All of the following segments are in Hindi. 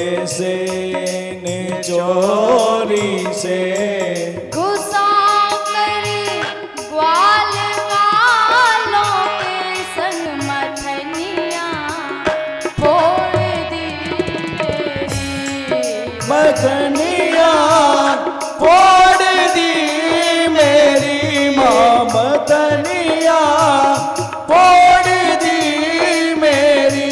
से चोरी से घुसा कर ग्वाल वालों के संग मथनिया फोड़ दी मेरी मथनिया फोड़ दी मेरी माँ मथनिया फोड़ दी मेरी।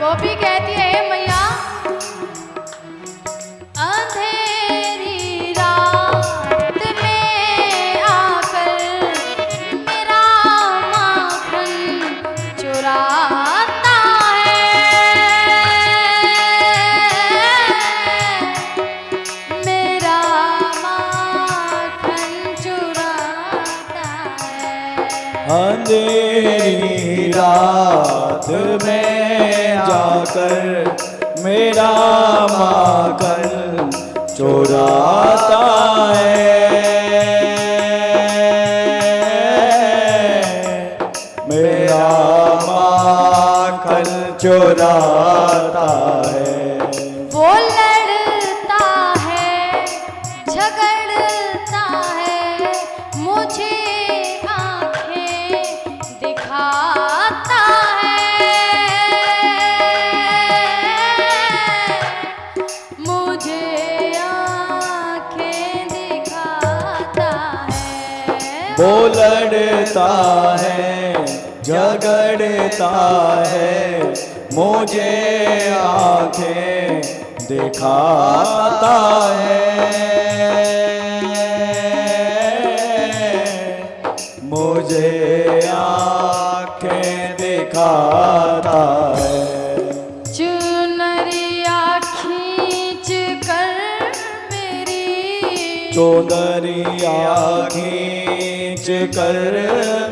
गोपी कहती है मैया अंधेरी रात में आकर मेरा माखन चुराता है, मेरा माखन चुराता है। अंधेरी रात में जाकर मेरा माखन चुराता है, मेरा माखन चुराता है। वो लड़ता है झगड़ता है मुझे आंखें दिखाता है, मुझे आंखें दिखाता है। वो लड़ता है झगड़ता है मुझे आंखें दिखाता है, मुझे आंखें दिखाता है। चुनरिया खींच कर मेरी चोदरिया खींच कर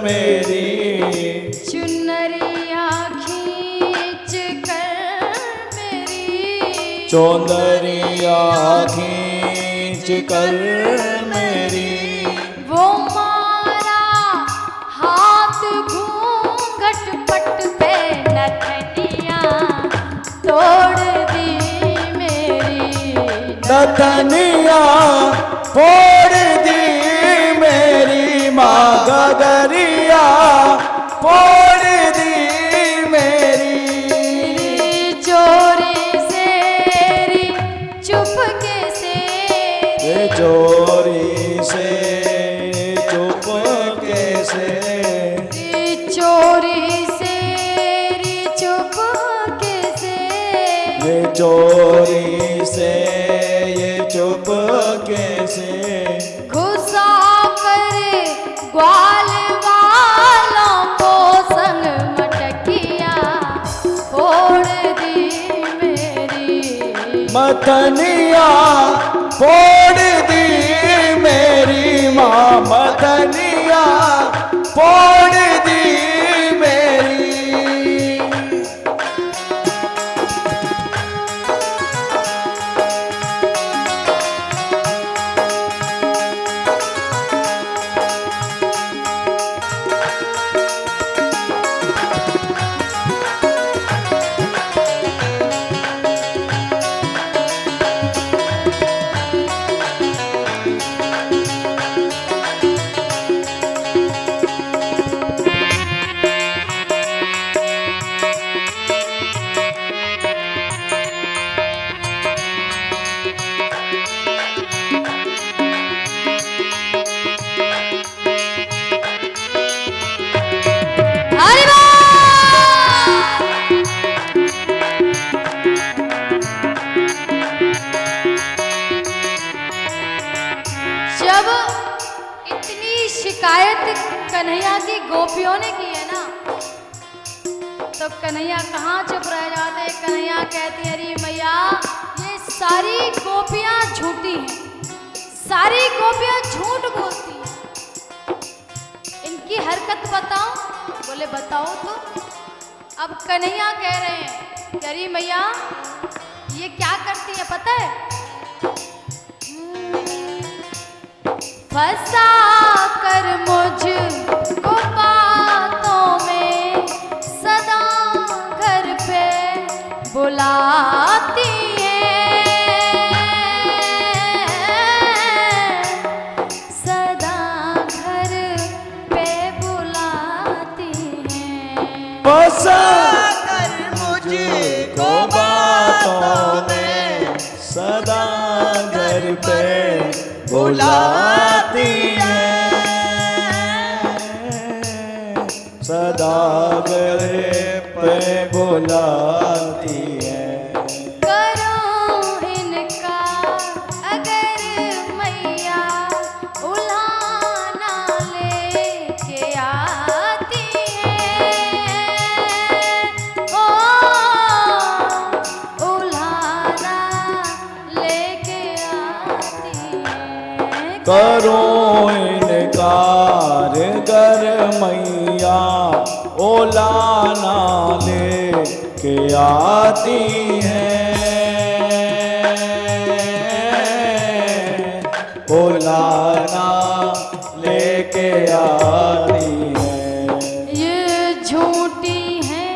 मेरी चुनरिया खींच कर मेरी चौंदरिया खींच कर मेरी वो मारा हाथ घूंघट पट पे नथनिया तोड़ दी मेरी नथनिया फोड़ दी मेरी माँ गगरिया फोड़ दी मेरी। चोरी से चुपके से चोरी से चुपके से चोरी से चुपके से ये चोरी से ये चुपके से घुसा कर ग्वाल वालों को संग मटकिया फोड़ दी मेरी मथनिया फोड़ दी मेरी माँ मथनिया फोड़ दी मेरी। शिकायत कन्हैया की गोपियों ने की है ना, तो कन्हैया कहाँ चुप रह जाते। कन्हैया कहती अरे मैया ये सारी गोपियां झूठी हैं, सारी गोपियां झूठ बोलती हैं। इनकी हरकत बताओ, बोले बताओ तो। अब कन्हैया कह रहे हैं, अरे मैया ये क्या करती है पता है? फंसा कर मुझको बातों में सदा घर पे बुलाती है, सदा घर पे बुलाती है। फंसा कर मुझको बातों में सदा घर पे बुलाती है, सदा घर पे बुलाती है। करो इनका अगर मैया उल्हाना लेके आती है, ओ उल्हाना लेके आती है। करो इनकार गर मैया ओलाना ले के आती है, ओलाना लेके आती है। ये झूठी है,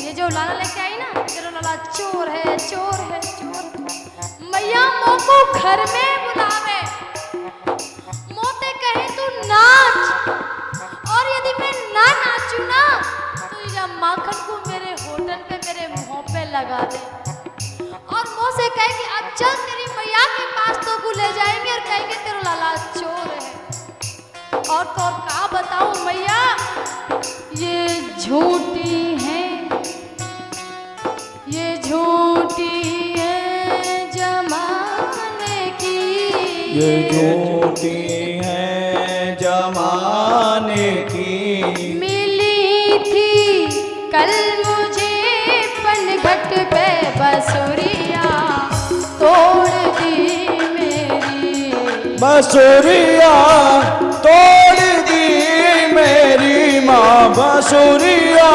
ये जो लाला लेके आई ना, तेरा लाला चोर है, चोर है, चोर। मैया मोह को घर में बुलावे, मोते कहे तू नाच, और यदि मैं ना नाचूं ना तो ये माखन को मेरे होटल पे मेरे मुंह पे लगा दे, और मुंह से कहे कि अब चल तेरी मैया के पास तो को ले जाएंगे और कहेंगे तेरा लाला चोर है। और तो और का बताऊं मैया, ये झूठी है, ये झूठी है जमाने की, ये झूठी है जमाने की। मिली थी कल मुझे पनघट पे बसुरिया, तोड़ दी मेरी बसुरिया तोड़ दी मेरी माँ, बसुरिया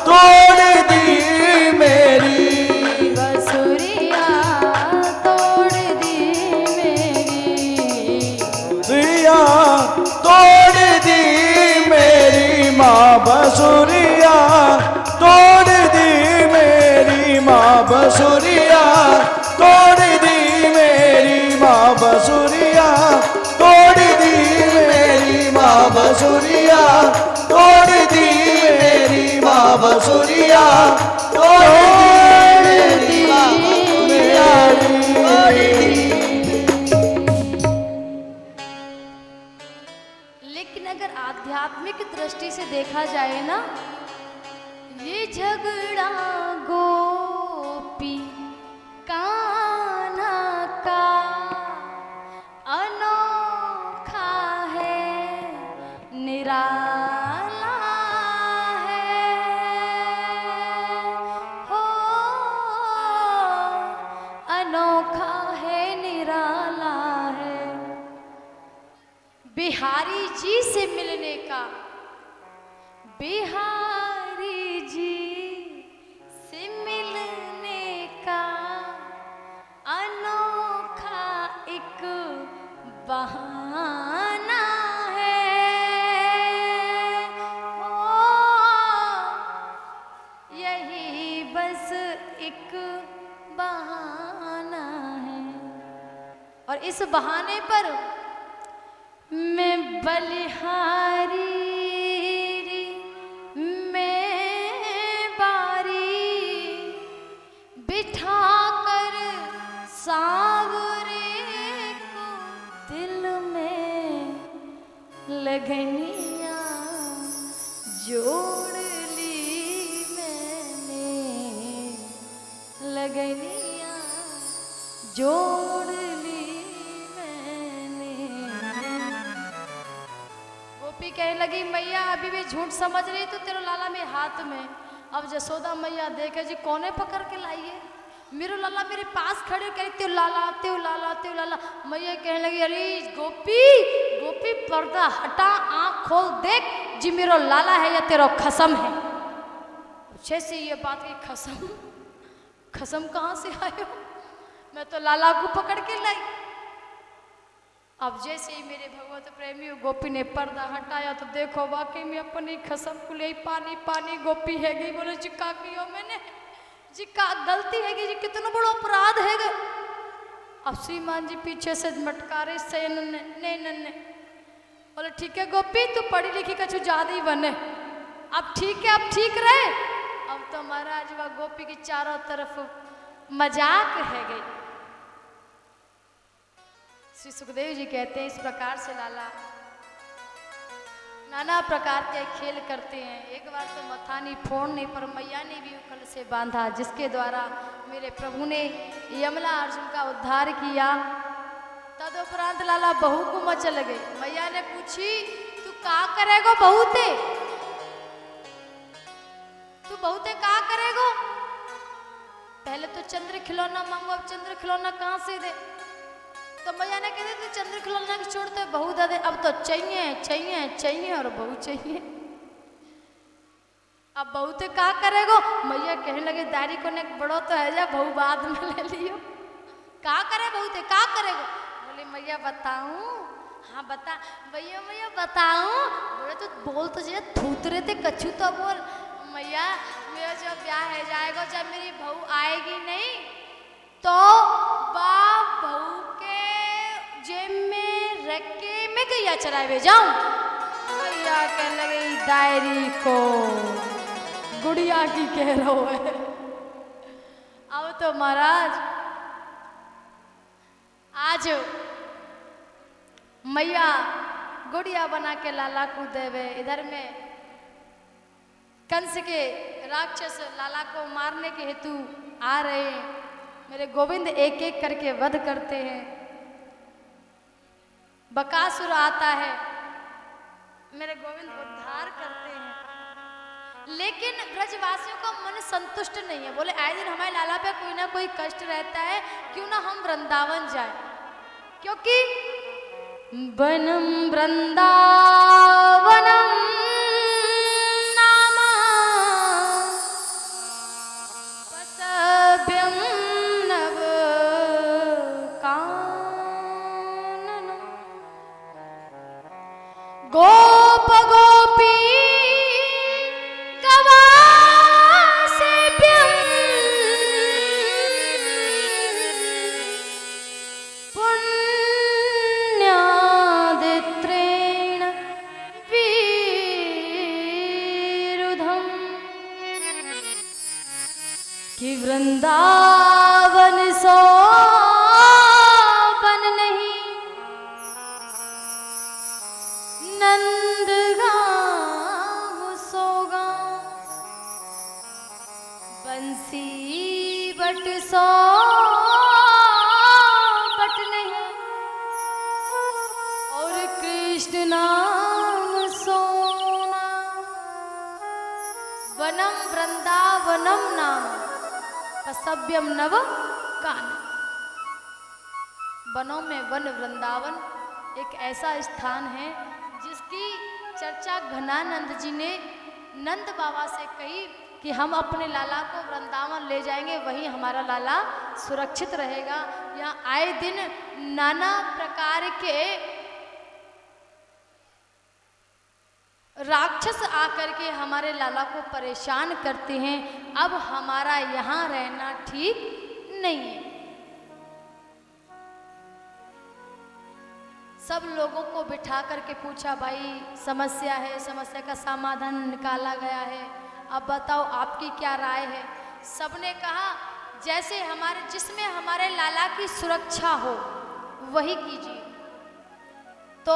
तोड़ दी मेरी, बसुरिया तोड़ दी मेरी, बसुरिया तोड़ दी मेरी माँ, बसुरिया तोड़ दी मेरी माँ, बसुरिया तोड़ दी मेरी माँ, बसुरिया तोड़ दी मेरी माँ, बसुरिया तोड़ दी मेरी माँ, बसुरिया तोड़ दी मेरी माँ, लेकिन अगर आध्यात्मिक दृष्टि से देखा जाए ना, ये झगड़ा गोपी कान्हा का अनोखा है, निराला है, हो अनोखा है, निराला है। बिहारी जी से मिलने का, बिहारी जी से मिलने का अनोखा एक बहाना है, ओ यही बस एक बहाना है। और इस बहाने पर मैं बलिहारी में बारी बिठा कर सावरे को दिल में लगनिया जोड़ ली मैंने, लगनिया जोड़ ली मैंने। गोपी कहने लगी मैया अभी भी झूठ समझ रही तो तेरा लाला में हाथ में। अब जसोदा मैया देखे जी कौने पकड़ के लाइए, मेरा लाला मेरे पास खड़े कह त्यो लाला त्यो लाला त्यो लाला। मैया कहने लगी अरे गोपी गोपी पर्दा हटा, आंख खोल देख जी मेरो लाला है या तेरा खसम है। जैसे ये बात की खसम, खसम कहाँ से आयो, मैं तो लाला को पकड़ के लाई। अब जैसे ही मेरे भगवत प्रेमी गोपी ने पर्दा हटाया तो देखो वाकई में अपनी खसम को ले पानी पानी गोपी है गई। बोले जी का कियो मैंने जी का गलती है जी, कितना बड़ा अपराध है गे। अब श्रीमान जी पीछे से मटकारे से नन्ने बोले ठीक है गोपी तू पढ़ी लिखी कछु ज्यादा ही बने, अब ठीक है अब ठीक रहे। अब तो महाराज वह गोपी की चारों तरफ मजाक है गई। श्री सुखदेव जी कहते हैं इस प्रकार से लाला नाना प्रकार के खेल करते हैं। एक बार तो मथानी फोड़ने पर मैया ने भी उखल से बांधा, जिसके द्वारा मेरे प्रभु ने यमला अर्जुन का उद्धार किया। तदुपरांत लाला बहू को मचल गए। मैया ने पूछी तू का करेगो बहुते, तू बहुते का करेगो? पहले तो चंद्र खिलौना मांगो, अब चंद्र खिलौना कहाँ से दे? तो मैया ने कहते तू चंद्र खिलौना की छोड़ते बहू दे दे, अब तो चाहिए चाहिए चाहिए और बहू चाहिए। अब बहू ते का करेगो? मैया कहने लगे दारी को ने बड़ो तो है जा, बहू बाद में ले लियो। का करे बहू ते का करेगो? बोले मैया बताऊं? हाँ बता भैया मैया बताऊं। बोले तो बोल तो जे थूतरे ते कछु तो बोल। मैया मेरा जब ब्याह है जाएगा, जब मेरी बहू आएगी नहीं तो बाप बहू के जेब में रख के मैं गैया चरावे जाऊं। भैया कहने लगे डायरी को गुड़िया की कह रहा है। अब तो महाराज आज मैया गुड़िया बना के लाला को देवे। इधर में कंस के राक्षस लाला को मारने के हेतु आ रहे हैं। मेरे गोविंद एक एक करके वध करते हैं। बकासुर आता है, मेरे गोविंद उद्धार करते हैं। लेकिन ब्रजवासियों का मन संतुष्ट नहीं है। बोले आए दिन हमारे लाला पे कोई ना कोई कष्ट रहता है, क्यों ना हम वृंदावन जाए, क्योंकि वनम वृंदावनम नामा पसभ्यम नव कानन गोप गोपी गवासेभ्यं पुण्यादित्रेण विरुधम्। कि वृंदावन सोबन नहीं नंदगाम सोगा, बंसी बट सो बट नहीं और कृष्ण नाम सोना। वनम वृंदावनम नाम पसभ्यम नव कान। वनों में वन वृंदावन एक ऐसा स्थान है जिसकी चर्चा घनानंद जी ने नंद बाबा से कही कि हम अपने लाला को वृंदावन ले जाएंगे, वहीं हमारा लाला सुरक्षित रहेगा। यहाँ आए दिन नाना प्रकार के राक्षस आकर के हमारे लाला को परेशान करते हैं। अब हमारा यहाँ रहना ठीक नहीं है। सब लोगों को बिठा करके पूछा भाई समस्या है, समस्या का समाधान निकाला गया है, अब बताओ आपकी क्या राय है। सबने कहा जैसे हमारे जिसमें हमारे लाला की सुरक्षा हो वही कीजिए। तो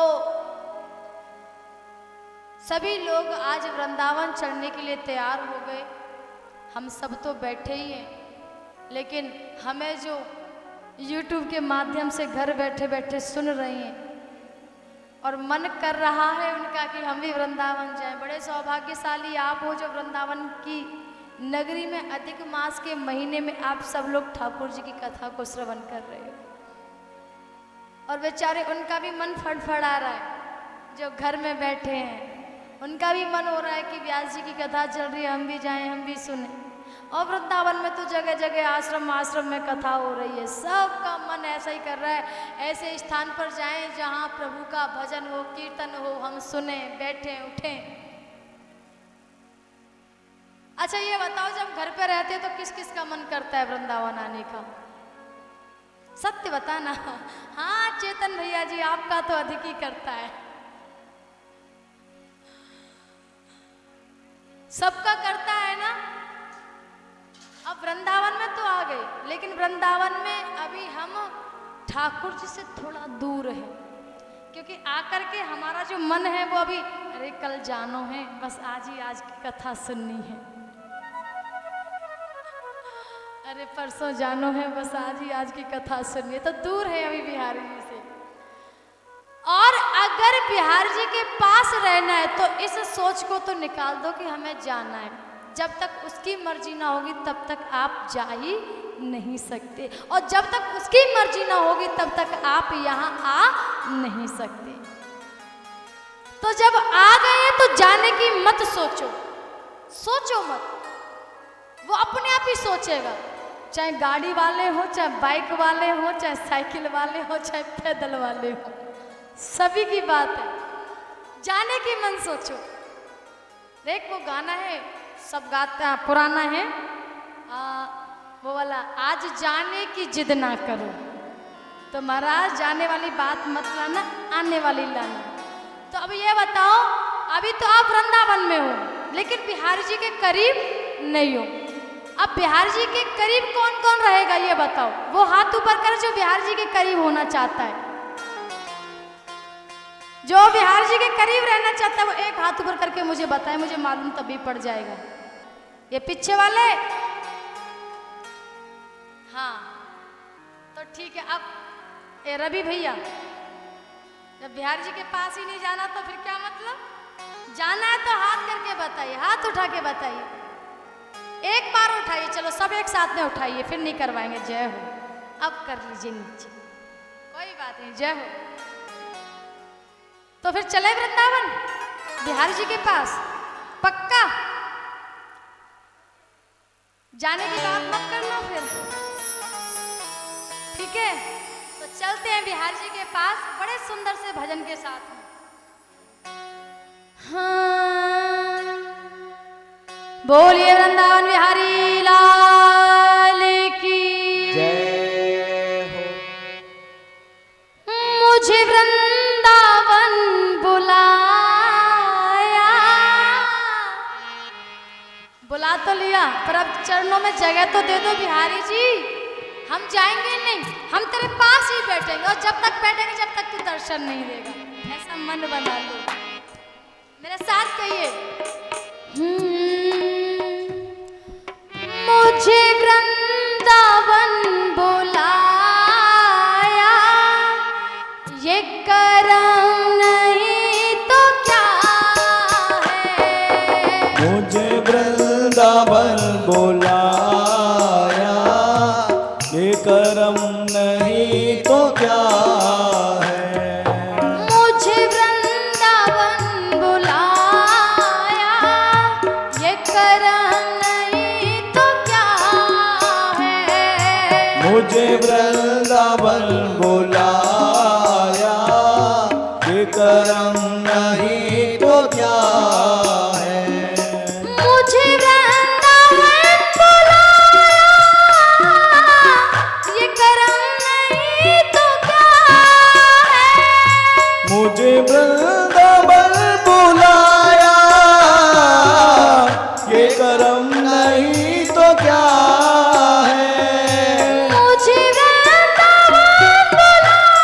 सभी लोग आज वृंदावन चढ़ने के लिए तैयार हो गए। हम सब तो बैठे ही हैं, लेकिन हमें जो YouTube के माध्यम से घर बैठे बैठे सुन रहे हैं और मन कर रहा है उनका कि हम भी वृंदावन जाएं। बड़े सौभाग्यशाली आप हो जो वृंदावन की नगरी में अधिक मास के महीने में आप सब लोग ठाकुर जी की कथा को श्रवण कर रहे हो, और बेचारे उनका भी मन फड़फड़ा रहा है, जो घर में बैठे हैं उनका भी मन हो रहा है कि व्यास जी की कथा चल रही है, हम भी जाएं, हम भी सुने। और वृंदावन में तो जगह जगह आश्रम आश्रम में कथा हो रही है, सबका मन ऐसा ही कर रहा है, ऐसे स्थान पर जाएं जहां प्रभु का भजन हो, कीर्तन हो, हम सुने, बैठे, उठें। अच्छा ये बताओ, जब घर पे रहते तो किस किस का मन करता है वृंदावन आने का? सत्य बताना। हाँ चेतन भैया जी, आपका तो अधिक ही करता है। सबका करता है ना। अब वृंदावन में तो आ गए, लेकिन वृंदावन में अभी हम ठाकुर जी से थोड़ा दूर है, क्योंकि आकर के हमारा जो मन है वो अभी, अरे कल जानो है, बस आज ही आज की कथा सुननी है, अरे परसों जानो है, बस आज ही आज की कथा सुननी है, तो दूर है अभी बिहारी जी से। और अगर बिहार जी के पास रहना है तो इस सोच को तो निकाल दो कि हमें जाना है। जब तक उसकी मर्जी ना होगी तब तक आप जा ही नहीं सकते, और जब तक उसकी मर्जी ना होगी तब तक आप यहाँ आ नहीं सकते। तो जब आ गए तो जाने की मत सोचो, सोचो मत, वो अपने आप ही सोचेगा, चाहे गाड़ी वाले हो, चाहे बाइक वाले हो, चाहे साइकिल वाले हो, चाहे पैदल वाले हो, सभी की बात है, जाने की मन सोचो। देख वो गाना है, सब गाता, पुराना है, वो वाला, आज जाने की जिद ना करो, तो महाराज जाने वाली बात मत लाना, आने वाली लाना। तो अब ये बताओ, अभी तो आप वृंदावन में हो लेकिन बिहारी जी के करीब नहीं हो। अब बिहारी जी के करीब कौन कौन रहेगा ये बताओ? वो हाथ ऊपर कर जो बिहारी जी के करीब होना चाहता है, जो बिहार जी के करीब रहना चाहता है वो एक हाथ ऊपर करके मुझे बताए, मुझे मालूम तभी पड़ जाएगा। ये पीछे वाले, हाँ तो ठीक है। अब ए रवि भैया, जब बिहार जी के पास ही नहीं जाना तो फिर क्या मतलब? जाना है तो हाथ करके बताइए, हाथ उठा के बताइए, एक बार उठाइए, चलो सब एक साथ में उठाइए, फिर नहीं करवाएंगे। जय हो। अब कर लीजिए नीचे, कोई बात नहीं, जय हो। तो फिर चले वृंदावन बिहारी जी के पास, पक्का? जाने की बात मत करना फिर, ठीक है? तो चलते हैं बिहारी जी के पास, बड़े सुंदर से भजन के साथ में। हाँ बोलिए वृंदावन बिहारी लाल की जय हो। मुझे वृंदावन बुला तो लिया, पर अब चरणों में जगह तो दे दो बिहारी जी। हम जाएंगे नहीं, हम तेरे पास ही बैठेंगे, और जब तक बैठेंगे जब तक तू दर्शन नहीं देगा। ऐसा मन बना लो, मेरे साथ कहिए, मुझे वृंदावन बुलाया, ये करम नहीं तो क्या है? मुझे वृंदावन बुलाया, ये करम नहीं तो क्या है? मुझे वृंदावन बुलाया, ये करम नहीं तो क्या है? मुझे वृंदावन बुलाया, ये करम नहीं तो क्या है? मुझे वृंदावन बुलाया, ये करम नहीं तो क्या है? मुझे वृंदावन बुलाया, ये करम नहीं तो क्या है? मुझे वृंदावन बुलाया,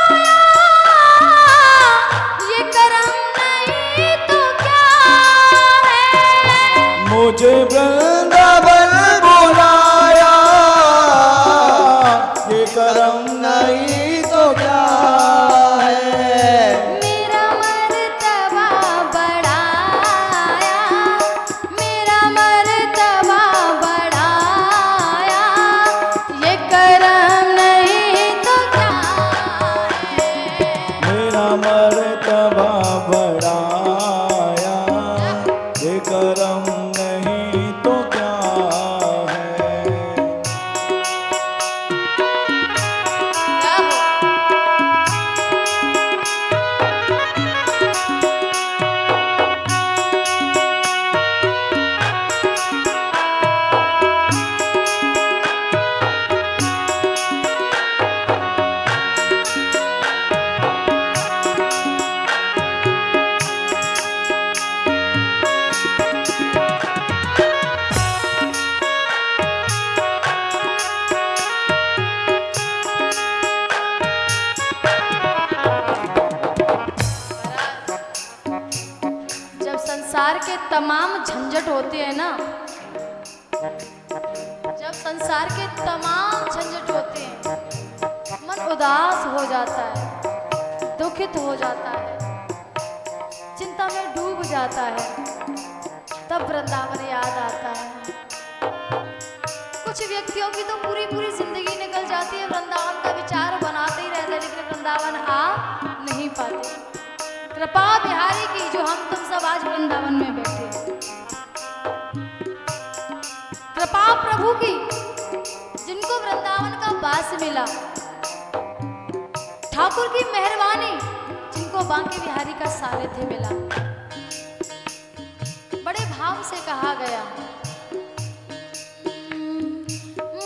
के तमाम झंझट होते हैं ना, जब संसार के तमाम झंझट होते हैं, मन उदास हो जाता है, दुखित हो जाता है, चिंता में डूब जाता है, तब वृंदावन याद आता है। कुछ व्यक्तियों की तो पूरी पूरी जिंदगी निकल जाती है वृंदावन का विचार बनाते ही रहते, लेकिन वृंदावन आ नहीं पाते। कृपा बिहारी की, जो हम तुम सब आज वृंदावन में बैठे हैं, कृपा प्रभु की, जिनको वृंदावन का वास मिला, ठाकुर की मेहरबानी, जिनको बांके बिहारी का सानिध्य मिला। बड़े भाव से कहा गया,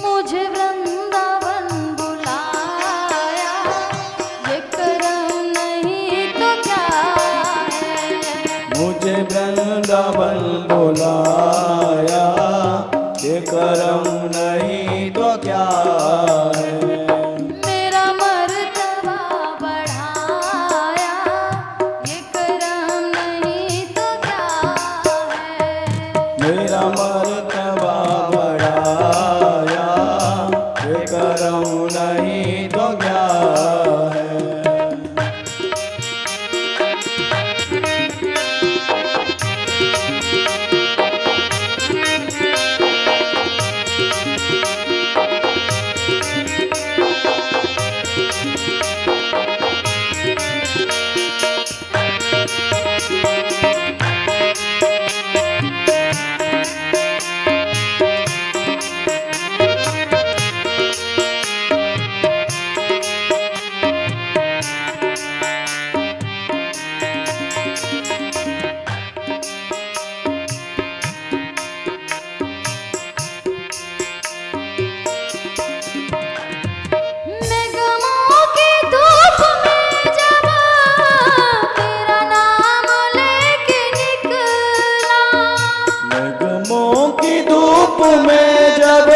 मुझे वृंदावन बुलाया, ये करम नहीं तो क्या है। मुझे वृंदावन बुलाया, ये करम नहीं तो क्या है। मेरा मर्तबा बढ़ाया, ये करम नहीं तो क्या है। मेरा मर्तबा बढ़ाया, ये करम नहीं तो क्या है। मैं गमों की धूप में जब तेरा नाम लेके निकला, मैं गमों की धूप में जब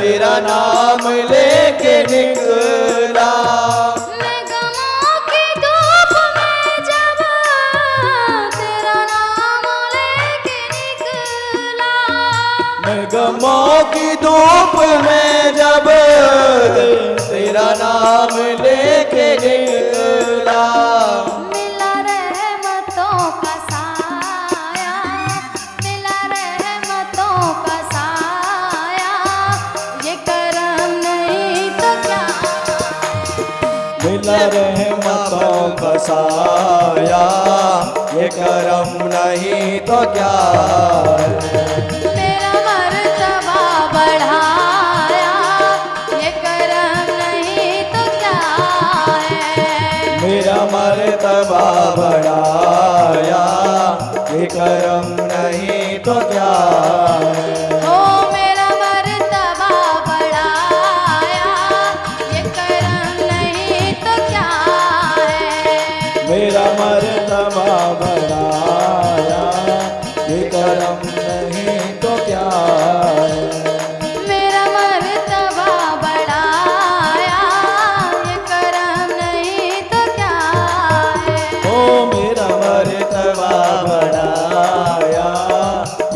तेरा नाम लेके निकला। मैं गमों की धूप में जब तेरा नाम लेके निकला, मैं गमों की धूप में जब तेरा नाम लेके निकला। मिला रहमतों का साया, मिला रहमतों का साया, ये करम नहीं तो क्या। मिला रहमतों का साया, ये करम नहीं तो क्या है। मेरा मर्तबा बढ़ाया, ये करम नहीं तो क्या है। मेरा मर्तबा बढ़ाया, ये करम नहीं तो क्या है। ओ मेरा मर्तबा बढ़ाया, ये करम नहीं तो क्या है। मेरा मर्तबा बढ़ाया, ये करम नहीं तो क्या है। मेरा मर्तबा बढ़ाया, ये करम नहीं तो क्या है। ओ मेरा मर्तबा बढ़ाया,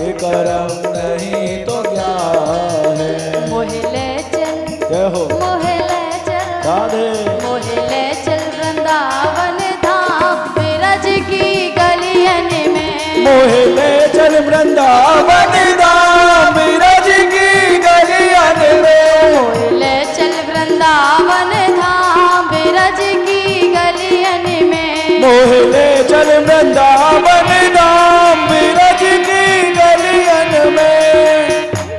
ये करम नहीं तो क्या है। मोहिले चल, जय हो मोहिले चल, राधे। मोहिले चल वृंदावन धाम, ब्रज की गलियन में। मोहिले चल वृंदावन धाम, ब्रज की गलियन में। मोहिले चल वृंदावन धाम, ब्रज की गलियन में। मोहिले चल वृंदावन धाम, ब्रज की गलियन में।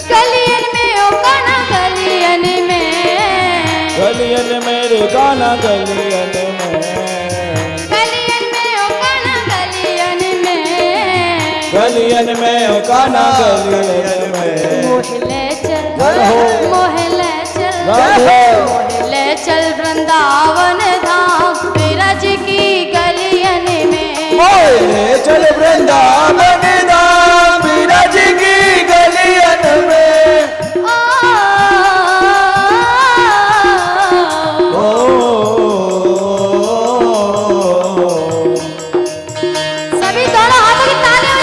गलियन में ओ काना गलियन में, गलियन मेरे गाना गलियन में। गलियन में ओ काना गलियन में। गलियन में ओ गाना गलियन में। मोहिले चल, जय हो। मोहिले चल, जय हो। मोहिले चल वृंदावन धाम, ब्रज की गलियन में। मोहिले चल वृंदावन धाम, ब्रज की गलियन में। सभी दोनों हाथों की तालियां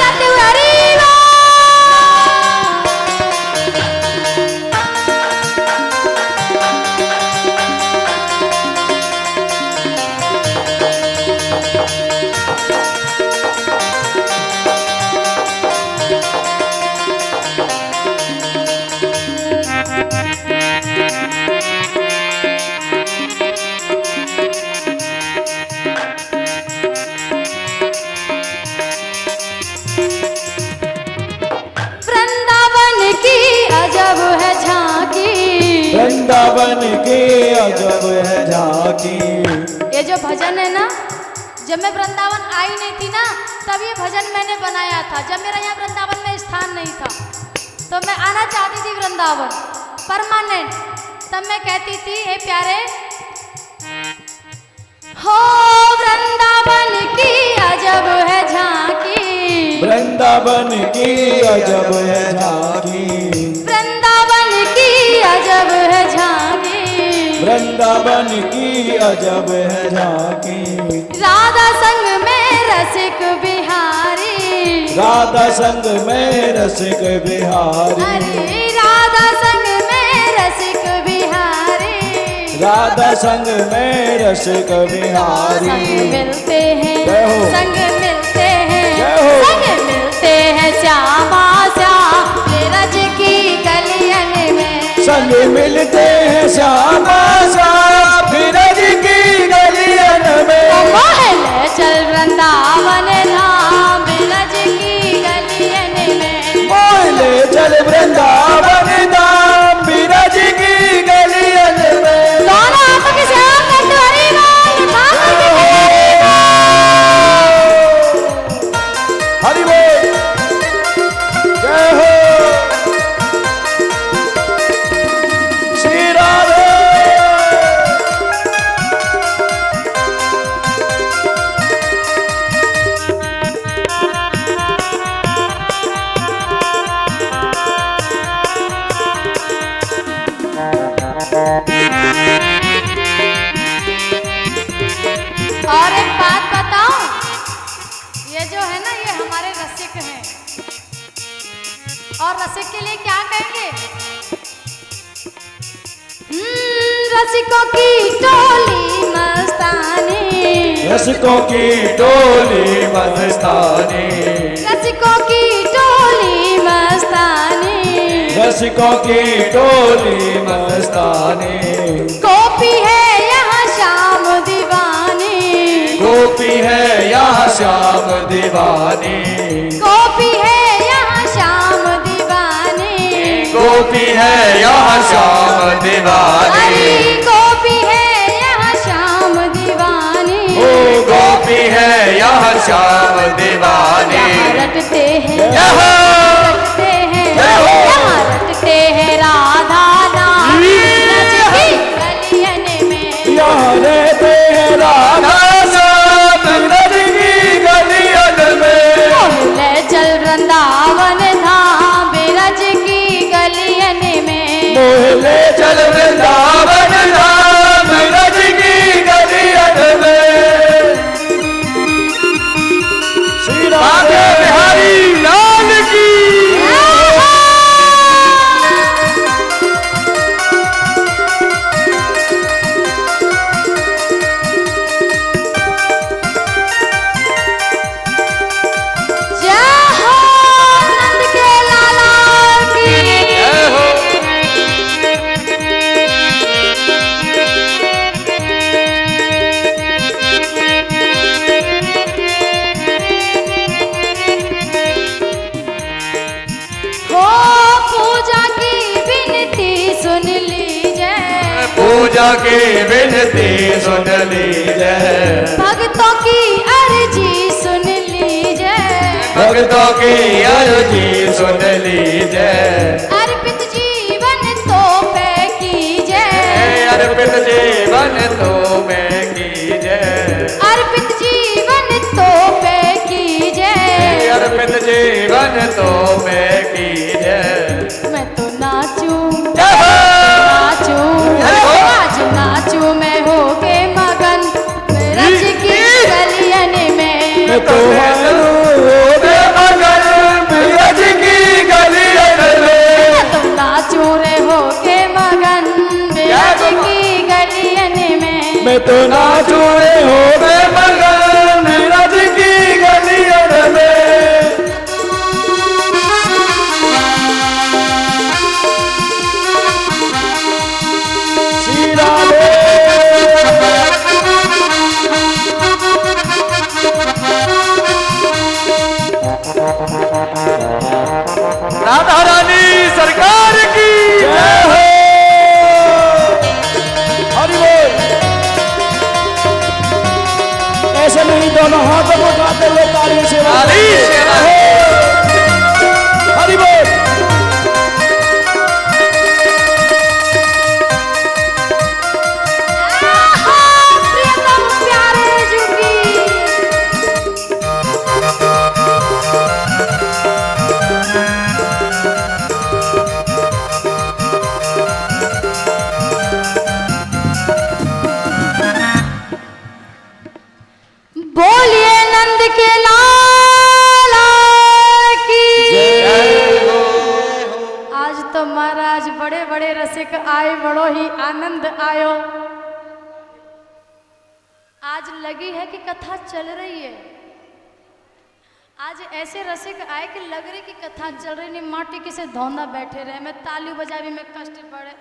झांकी। ये जो भजन है ना, जब मैं वृंदावन आई नहीं थी ना, तब ये भजन मैंने बनाया था। जब मेरा यहाँ वृंदावन में स्थान नहीं था, तो मैं आना चाहती थी वृंदावन परमानेंट। तब मैं कहती थी, हे प्यारे हो वृंदावन की अजब है झांकी, वृंदावन की अजब है झांकी, वृंदावन की अजब है झांकी, वृंदावन की अजब है झांकी। राधा संग में रसिक बिहारी, राधा संग में रसिक बिहारी, अरे राधा संग में रसिक बिहारी, राधा संग में रसिक बिहारी। संग मिलते हैं, जय हो। संग मिलते हैं, जय हो। संग मिलते हैं श्यामा श्याम ब्रज की गलियन में, संग मिलते हैं श्यामा श्याम ब्रज की गलियन में। मोहल्ले चल वृंदावन धाम ब्रज की गलियन में, मोहल्ले चल वृंदावन धाम ब्रज की गलियन में। दोनों हाथों की सेवा करते हरि बोल, माता की हरि बोल, जय हो श्री राधे। और एक बात बताऊं, ये जो है ना, ये हमारे रसिक हैं, और रसिक के लिए क्या कहेंगे? रसिकों की टोली मस्तानी, रसिकों की टोली मस्तानी, रसिकों की टोली मस्तानी, रसिकों की टोली मस्तानी। गोपी है यहाँ श्याम दीवानी, गोपी है यहाँ श्याम दीवानी, गोपी है यहाँ श्याम दीवानी, गोपी है यहाँ श्याम दीवानी। अरे गोपी है यहाँ श्याम दीवानी, ओ गोपी है यहाँ श्याम दीवानी। यहाँ रटते हैं, यहाँ रटते हैं, जय हो। यहाँ रटते हैं राधा नाम ब्रज की गलियन में, यहाँ रहते हैं राधा श्याम ब्रज की गलियन में। मोहल्ले चल वृंदावन धाम ब्रज की गलियन में, मोहल्ले चल वृंदावन धाम ब्रज की गलियन में। श्री राधे बिहारी लाल की। जय हो नंद के लाला की। जय हो। हो पूजा की विनती सुन लीजिए, पूजा की विनती सुन लीजिए, भक्तों की अर्जी सुन लीजिए, भक्तों की अर्जी सुन लीजिए। अर्पित जीवन तो पे कीजिए, अर्पित जीवन तो मैं कीजिए, अर्पित जीवन तो पे कीजिए, अर्पित जीवन तो मैं कीजिए। मैं तो नाचूं, जय हो। नाचूं, जय हो। आज नाचूं मैं होके मगन ब्रज की गलियन में, मैं तो मगन ब्रज की गलियन में। मैं तो नाचूं रे होके मगन ब्रज की गलियन में, मैं तो नाचूं रे हो मैं मगन ब्रज की गलियन में। श्री राधे। राधा रानी सरकार की जय हो। हरि बोल। दोनों हाथों को उठाते हुए ताली से ताली से हरि बोल। प्रियतम प्यारे जुगी। बोलिए नंद के लाला की। आज तो महाराज बड़े बड़े रसिक आए, बड़ो ही आनंद आयो। आज लगी है कि कथा चल रही है। आज ऐसे रसिक आए कि लग रही कि कथा चल रही नहीं, माटी किसे धौंदा बैठे रहे। मैं ताली बजा भी मैं कष्ट पड़े।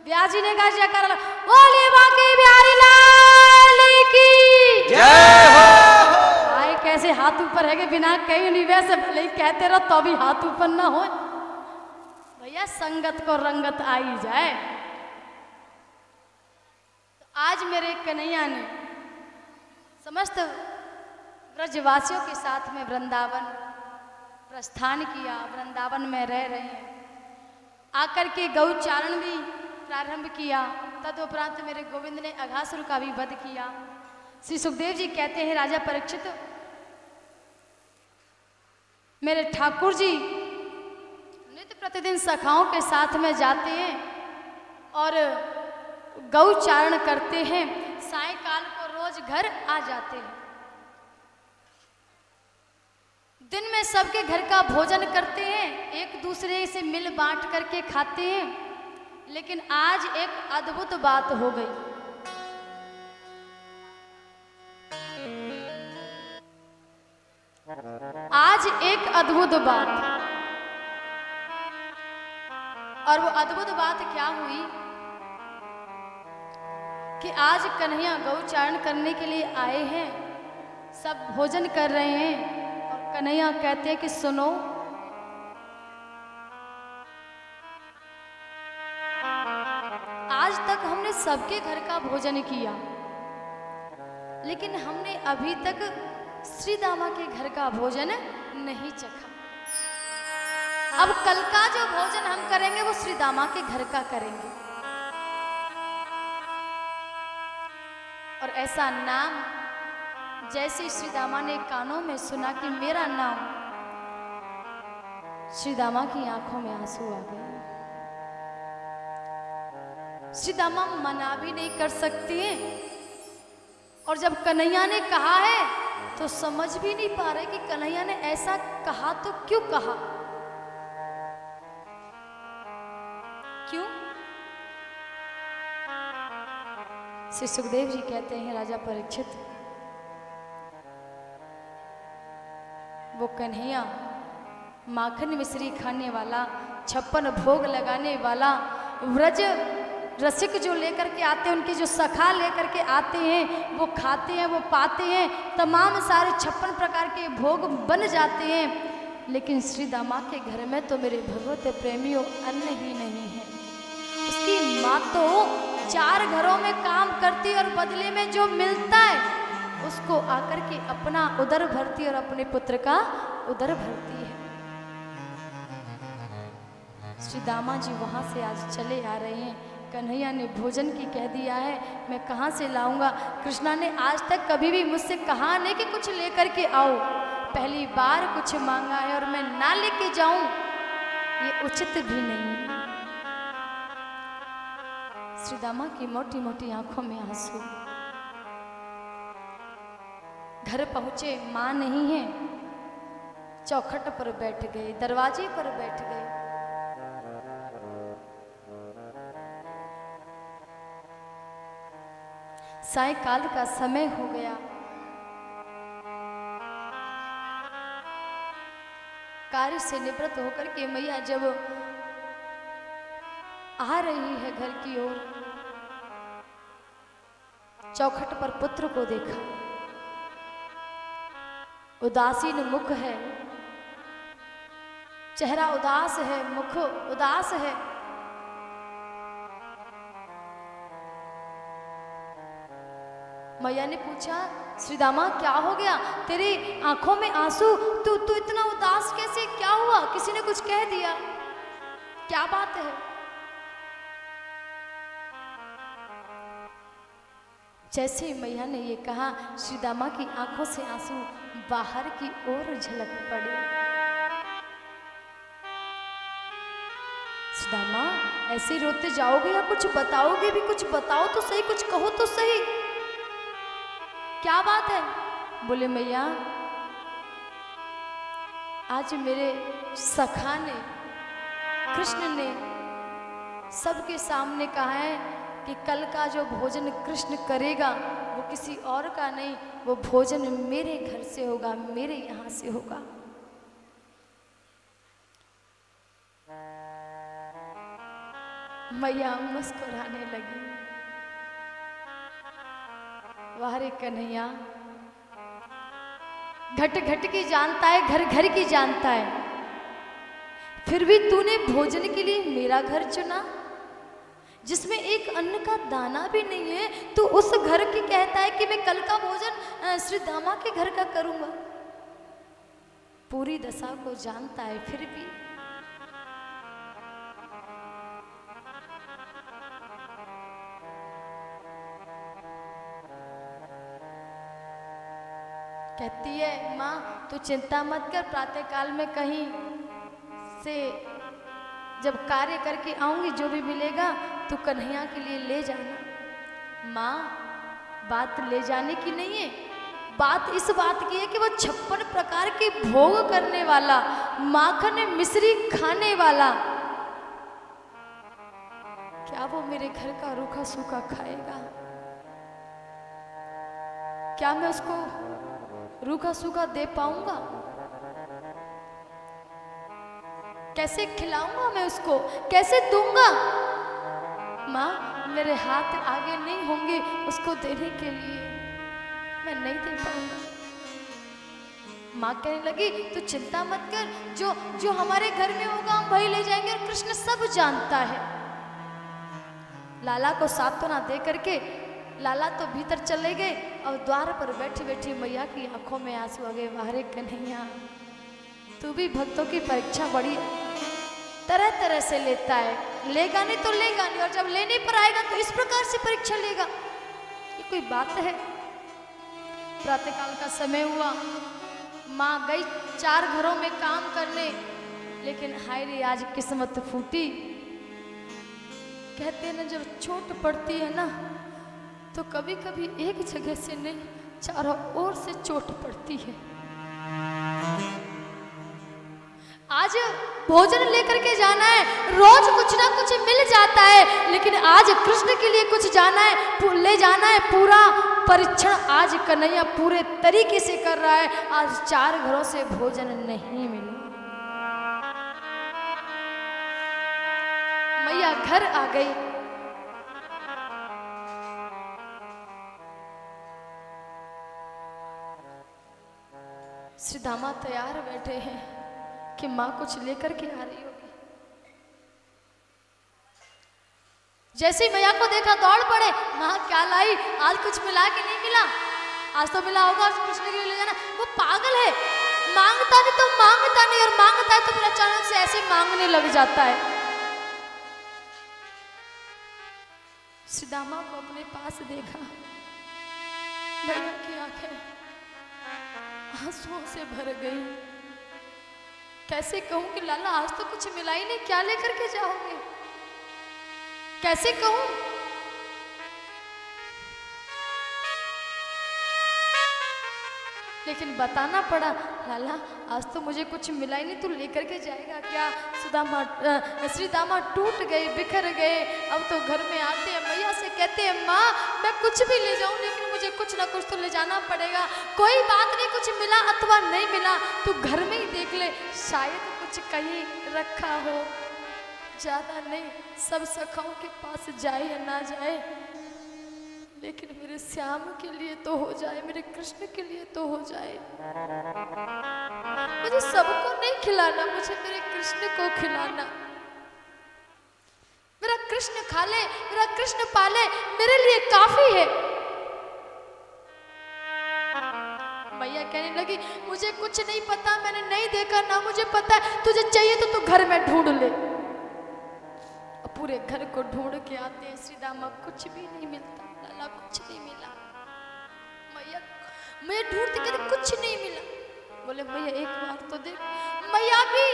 ब्याजी ने कहा जयकारा, बोलिए बांके बिहारी लाल की जय हो। आए कैसे हाथ ऊपर है कि बिना कहीं नहीं, वैसे भले ही कहते रहो तो भी हाथ ऊपर ना हो। भैया संगत को रंगत आई जाए। तो आज मेरे कन्हैया ने समस्त ब्रजवासियों के साथ में वृंदावन प्रस्थान किया, वृंदावन में रह रहे हैं। आकर के गौचारण भी प्रारंभ किया। तदुपरांत मेरे गोविंद ने अघासुर का भी वध किया। श्री सुखदेव जी कहते हैं, राजा परीक्षित, मेरे ठाकुर जी नित्य प्रतिदिन सखाओं के साथ में जाते हैं और गौचारण करते हैं। सायंकाल को रोज घर आ जाते हैं। दिन में सबके घर का भोजन करते हैं, एक दूसरे से मिल बांट करके खाते हैं। लेकिन आज एक अद्भुत बात हो गई। आज एक अद्भुत बात, और वो अद्भुत बात क्या हुई कि आज कन्हैया गौचारण करने के लिए आए हैं, सब भोजन कर रहे हैं और कन्हैया कहते हैं कि सुनो, आज तक हमने सबके घर का भोजन किया, लेकिन हमने अभी तक श्री दामा के घर का भोजन नहीं चखा। अब कल का जो भोजन हम करेंगे वो श्री दामा के घर का करेंगे। और ऐसा नाम जैसे श्री दामा ने कानों में सुना कि मेरा नाम, श्री दामा की आंखों में आंसू आ गए। श्री दामा मना भी नहीं कर सकती हैं, और जब कन्हैया ने कहा है तो समझ भी नहीं पा रहे कि कन्हैया ने ऐसा कहा तो क्यों कहा। क्यों? श्री सुखदेव जी कहते हैं, राजा परीक्षित, वो कन्हैया माखन मिश्री खाने वाला, 56 भोग लगाने वाला, व्रज रसिक जो लेकर के आते हैं, उनके जो सखा लेकर के आते हैं, वो खाते हैं, वो पाते हैं, तमाम सारे 56 प्रकार के भोग बन जाते हैं। लेकिन श्री दामा के घर में तो मेरे भगवत प्रेमियों अन्न ही नहीं है। उसकी माँ तो 4 घरों में काम करती और बदले में जो मिलता है उसको आकर के अपना उदर भरती और अपने पुत्र का उदर भरती है। श्री दामा जी वहाँ से आज चले आ रहे हैं। कन्हैया ने भोजन की कह दिया है, मैं कहाँ से लाऊंगा। कृष्णा ने आज तक कभी भी मुझसे कहा नहीं कि कुछ लेकर के आओ, पहली बार कुछ मांगा है और मैं ना लेके जाऊं ये उचित भी नहीं है। श्री दामा की मोटी मोटी आंखों में आंसू। घर पहुंचे, मां नहीं है, चौखट पर बैठ गए, दरवाजे पर बैठ गए। सायंकाल का समय हो गया। कार्य से निवृत्त होकर के मैया जब आ रही है घर की ओर, चौखट पर पुत्र को देखा। उदासीन मुख है, चेहरा उदास है, मुख उदास है। मैया ने पूछा, श्री दामा क्या हो गया, तेरी आंखों में आंसू, तू इतना उदास कैसे, क्या हुआ, किसी ने कुछ कह दिया, क्या बात है? जैसे मैया ने ये कहा, श्री दामा की आंखों से आंसू बाहर की ओर झलक पड़े। श्री दामा ऐसे रोते जाओगे या कुछ बताओगे भी? कुछ बताओ तो सही, कुछ कहो तो सही, क्या बात है? बोले मैया, आज मेरे सखा ने, कृष्ण ने सबके सामने कहा है कि कल का जो भोजन कृष्ण करेगा वो किसी और का नहीं, वो भोजन मेरे घर से होगा, मेरे यहाँ से होगा। मैया मुस्कुराने लगी। वाह रे कन्हैया, घट घट की जानता है, घर घर की जानता है, फिर भी तूने भोजन के लिए मेरा घर चुना, जिसमें एक अन्न का दाना भी नहीं है। तू उस घर की कहता है कि मैं कल का भोजन श्री दामा के घर का करूंगा। पूरी दशा को जानता है, फिर भी कहती है, माँ तू चिंता मत कर, प्रातः काल में कहीं से जब कार्य करके आऊंगी, जो भी मिलेगा तू कन्हैया के लिए ले जाना। माँ बात ले जाने की नहीं है, बात इस बात की है कि वो 56 प्रकार के भोग करने वाला, माखन मिश्री खाने वाला, क्या वो मेरे घर का रूखा सूखा खाएगा? क्या मैं उसको रूखा सूखा दे पाऊंगा? कैसे खिलाऊंगा मैं उसको, कैसे दूंगा? माँ मेरे हाथ आगे नहीं होंगे उसको देने के लिए, मैं नहीं दे पाऊंगा। माँ कहने लगी, तू चिंता मत कर, जो हमारे घर में होगा हम वही ले जाएंगे, और कृष्ण सब जानता है। लाला को सांत्वना दे करके लाला तो भीतर चले गए, और द्वार पर बैठी बैठी मैया की आंखों में आंसू आ गए। वाह रे कन्हैया, तू भी भक्तों की परीक्षा बड़ी तरह तरह से लेता है, लेगा नहीं तो लेगा नहीं, और जब लेने पर आएगा तो इस प्रकार से परीक्षा लेगा, ये कोई बात है? प्रातःकाल का समय हुआ, माँ गई 4 घरों में काम करने, लेकिन हाय रे आज किस्मत फूटी। कहते हैं ना, जब चोट पड़ती है ना तो कभी कभी एक जगह से नहीं, चारों ओर से चोट पड़ती है। आज भोजन लेकर के जाना है, रोज कुछ ना कुछ मिल जाता है, लेकिन आज कृष्ण के लिए कुछ जाना है, ले जाना है। पूरा परीक्षण आज कन्हैया पूरे तरीके से कर रहा है। आज 4 घरों से भोजन नहीं मिला। मैया घर आ गई। श्री दामा तैयार बैठे हैं कि माँ कुछ लेकर के आ रही होगी। जैसे ही मैया को देखा दौड़ पड़े, माँ क्या लाई, आज कुछ मिला कि नहीं मिला? आज तो मिला होगा, आज कृष्ण के लिए ले जाना। वो पागल है, मांगता नहीं तो मांगता नहीं, और मांगता है तो फिर अचानक से ऐसे मांगने लग जाता है। श्री दामा को अपने पास देखा, मैया की आंखें आंसुओं से भर गई। कैसे कहूं कि लाला आज तो कुछ मिला ही नहीं, क्या लेकर के जाओगे? कैसे कहूं? लेकिन बताना पड़ा, लाला आज तो मुझे कुछ मिला ही नहीं, तू लेकर के जाएगा क्या? श्री दामा टूट गए, बिखर गए। अब तो घर में आते हैं, मैया से कहते हैं, माँ मैं कुछ भी ले जाऊं, लेकिन मुझे कुछ ना कुछ तो ले जाना पड़ेगा। कोई बात नहीं, कुछ मिला अथवा नहीं मिला तू घर में ही देख ले, शायद कुछ कहीं रखा हो, ज्यादा नहीं, सब सखाओं के पास जाए या ना जाए, लेकिन मेरे श्याम के लिए तो हो जाए, मेरे कृष्ण के लिए तो हो जाए। मुझे सबको नहीं खिलाना, मुझे मेरे कृष्ण को खिलाना। मेरा कृष्ण खा ले, मेरा कृष्ण पाले, मेरे लिए काफी है। लगी, मुझे कुछ नहीं पता, मैंने नहीं देखा, ना मुझे पता है, तुझे चाहिए तो तू घर में ढूंढ ले। और पूरे घर को ढूंढ के आते हैं, श्री दामा कुछ भी नहीं मिलता, लाला कुछ नहीं मिला। मैया मैं ढूंढते कहते कुछ नहीं मिला। बोले मैया एक बार तो देख। मैया भी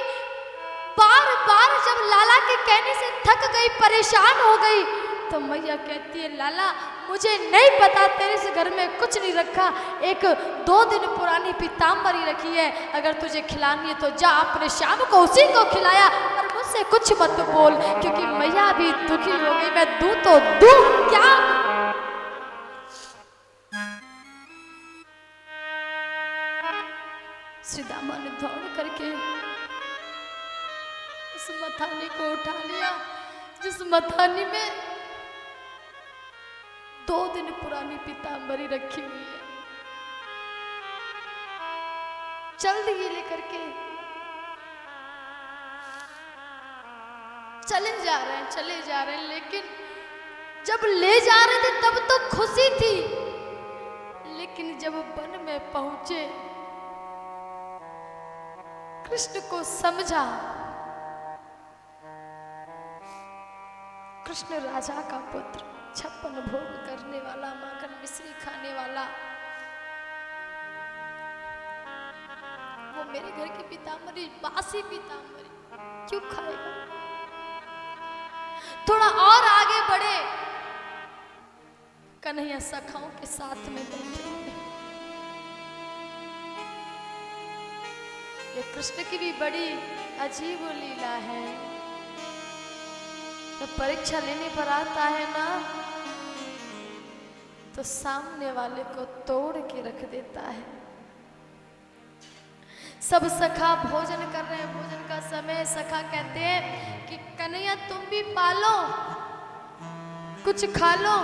बार बार जब लाला के कहने से थक गई, परेशान हो गई, तो मैया कहती है लाला मुझे नहीं पता, तेरे से घर में कुछ नहीं रखा, एक 2 दिन पुरानी पीताम्बरी रखी है, अगर तुझे खिलानी है तो जा अपने शाम को उसी को खिलाया, और मुझसे कुछ मत बोल, क्योंकि मैया भी दुखी हो गई, मैं दूं तो दूं क्या। श्री दामा ने दौड़ करके उस मथानी को उठा लिया, जिस मथानी में 2 दिन पुरानी पीताम्बरी रखी हुई है। चल दिए लेकर के चले जा रहे हैं, लेकिन जब ले जा रहे थे तब तो खुशी थी, लेकिन जब वन में पहुंचे, कृष्ण को समझा, कृष्ण राजा का पुत्र, 56 भोग करने वाला, माखन मिश्री खाने वाला, वो मेरे घर की पीताम्बरी, बासी पीताम्बरी क्यों खाएगा। थोड़ा और आगे बढ़े, कन्हैया सखाओं के साथ में बैठे हुए। ये कृष्ण की भी बड़ी अजीब लीला है। जब परीक्षा लेने पर आता है ना, तो सामने वाले को तोड़ के रख देता है। सब सखा भोजन कर रहे हैं, भोजन का समय, सखा कहते हैं कि कन्हैया तुम भी पालो, कुछ खा लो।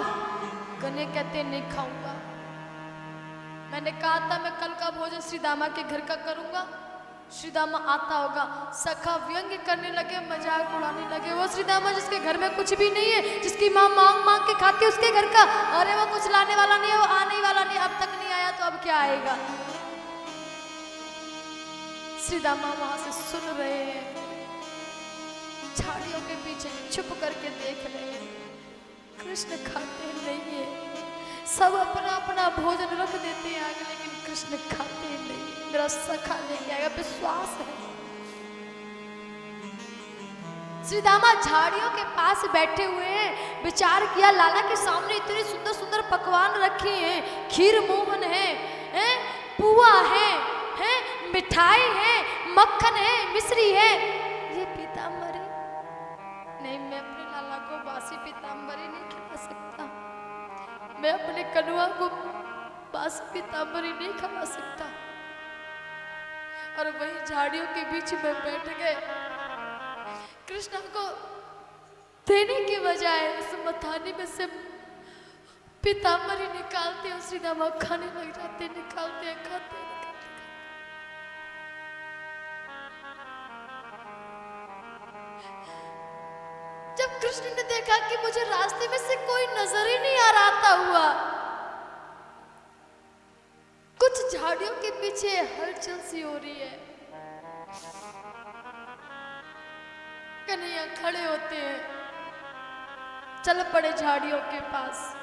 कन्हैया कहते नहीं खाऊंगा, मैंने कहा था मैं कल का भोजन श्री दामा के घर का करूंगा। श्री दामा आता होगा। सखा व्यंग्य करने लगे, मजाक उड़ाने लगे। वो श्री दामा जिसके घर में कुछ भी नहीं है, जिसकी माँ मांग मांग के खाती है उसके घर का, अरे वो कुछ लाने वाला नहीं है, वो आने ही वाला नहीं, अब तक नहीं आया तो अब क्या आएगा। श्री दामा वहां से सुन रहे हैं, झाड़ियों के पीछे छुप करके देख रहे हैं, कृष्ण खाते नहीं है। सब अपना अपना भोजन रख देते हैं आगे, लेकिन कृष्ण खाते नहीं। मेरा सखा लेके आएगा, विश्वास है। श्री दामा झाड़ियों के पास बैठे हुए हैं, विचार किया लाला के सामने इतने सुंदर सुंदर पकवान रखे हैं, खीर मोहन है, पुआ है, मिठाई है, मक्खन है, मिश्री है, ये पीताम्बरी नहीं, मैं अपने लाला को बासी पीताम्बरी नहीं खिला सकता, मैं अपने कनुआ को बासी पीताम्बरी नहीं खिला सकता। और वही झाड़ियों के बीच में बैठ गए। कृष्ण को देने के बजाय उस मथानी में से पीताम्बरी निकालते और श्री दामा खाने लग जाते, निकालते हैं, खाते हैं। जब कृष्ण ने देखा कि मुझे रास्ते में से कोई नजर ही नहीं आ रहा था हुआ, कुछ झाड़ियों के पीछे हलचल सी हो रही है, कन्हैया खड़े होते हैं, चल पड़े झाड़ियों के पास।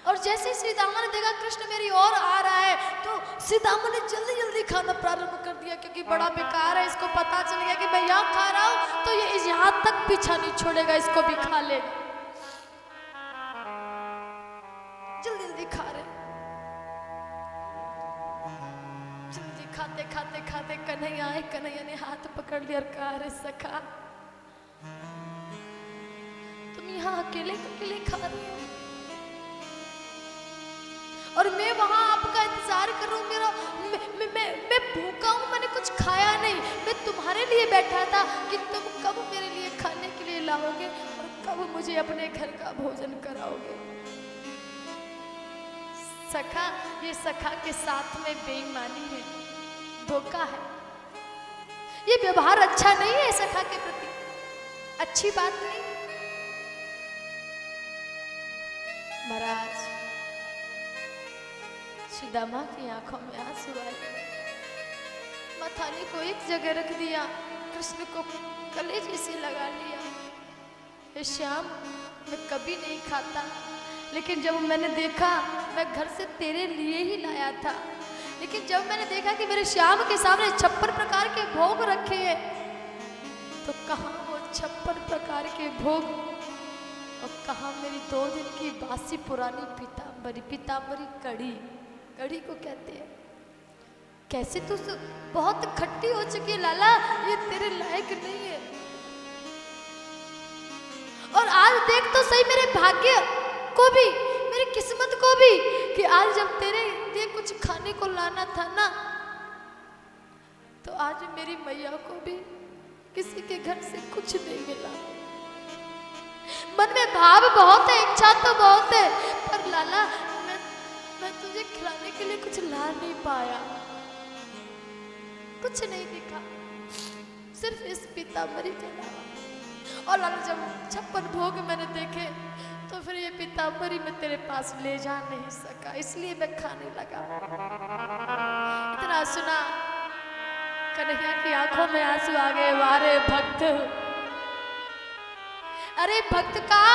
और जैसे श्री दामा ने देखा कृष्ण मेरी ओर आ रहा है, तो श्री दामा ने जल्दी जल्दी खाना प्रारंभ कर दिया, क्योंकि बड़ा बेकार है, इसको पता चल गया कि मैं यहाँ खा रहा हूं तो ये यहाँ तक पीछा नहीं छोड़ेगा, इसको भी खा लेगा। जल्दी जल्दी खा रहे, जल्दी खाते खाते खाते कन्हैया आए। कन्हैया ने हाथ पकड़ लिया और कहा, अरे सखा तुम यहाँ अकेले अकेले खा रहे हो और मैं वहां आपका इंतजार कर रहा हूँ। मेरा मैं भूखा हूँ, मैंने कुछ खाया नहीं, मैं तुम्हारे लिए बैठा था कि तुम कब मेरे लिए खाने के लिए लाओगे और कब मुझे अपने घर का भोजन कराओगे। सखा, ये सखा के साथ में बेईमानी है, धोखा है, ये व्यवहार अच्छा नहीं है, सखा के प्रति अच्छी बात नहीं। महाराज सुदामा की आंखों में आंसू आए, मथानी को एक जगह रख दिया, कृष्ण को कलेजे से लगा लिया। हे श्याम, मैं कभी नहीं खाता, लेकिन जब मैंने देखा, मैं घर से तेरे लिए ही लाया था, लेकिन जब मैंने देखा कि मेरे श्याम के सामने 56 प्रकार के भोग रखे हैं, तो कहाँ वो 56 प्रकार के भोग और कहाँ मेरी 2 दिन की बासी पुरानी पीताम्बरी। पीताम्बरी कड़ी को कहते हैं। कैसे तू बहुत खट्टी हो चुकी है लाला, ये तेरे लायक नहीं है। और आज देख तो सही मेरे भाग्य को भी, मेरी किस्मत को भी, कि आज जब तेरे लिए कुछ खाने को लाना था ना, तो आज मेरी मैया को भी किसी के घर से कुछ नहीं मिला। मन में भाव बहुत है, इच्छा तो बहुत है, पर लाला मैं तुझे खिलाने के लिए कुछ ला नहीं पाया, कुछ नहीं दिखा, सिर्फ इस पीताम्बरी के अलावा। और लाला जब 56 भोग मैंने देखे, तो फिर ये पीताम्बरी मैं तेरे पास ले जा नहीं सका, इसलिए मैं खाने लगा। इतना सुना, कन्हैया की आंखों में आंसू आ गए। वारे भक्त, अरे भक्त का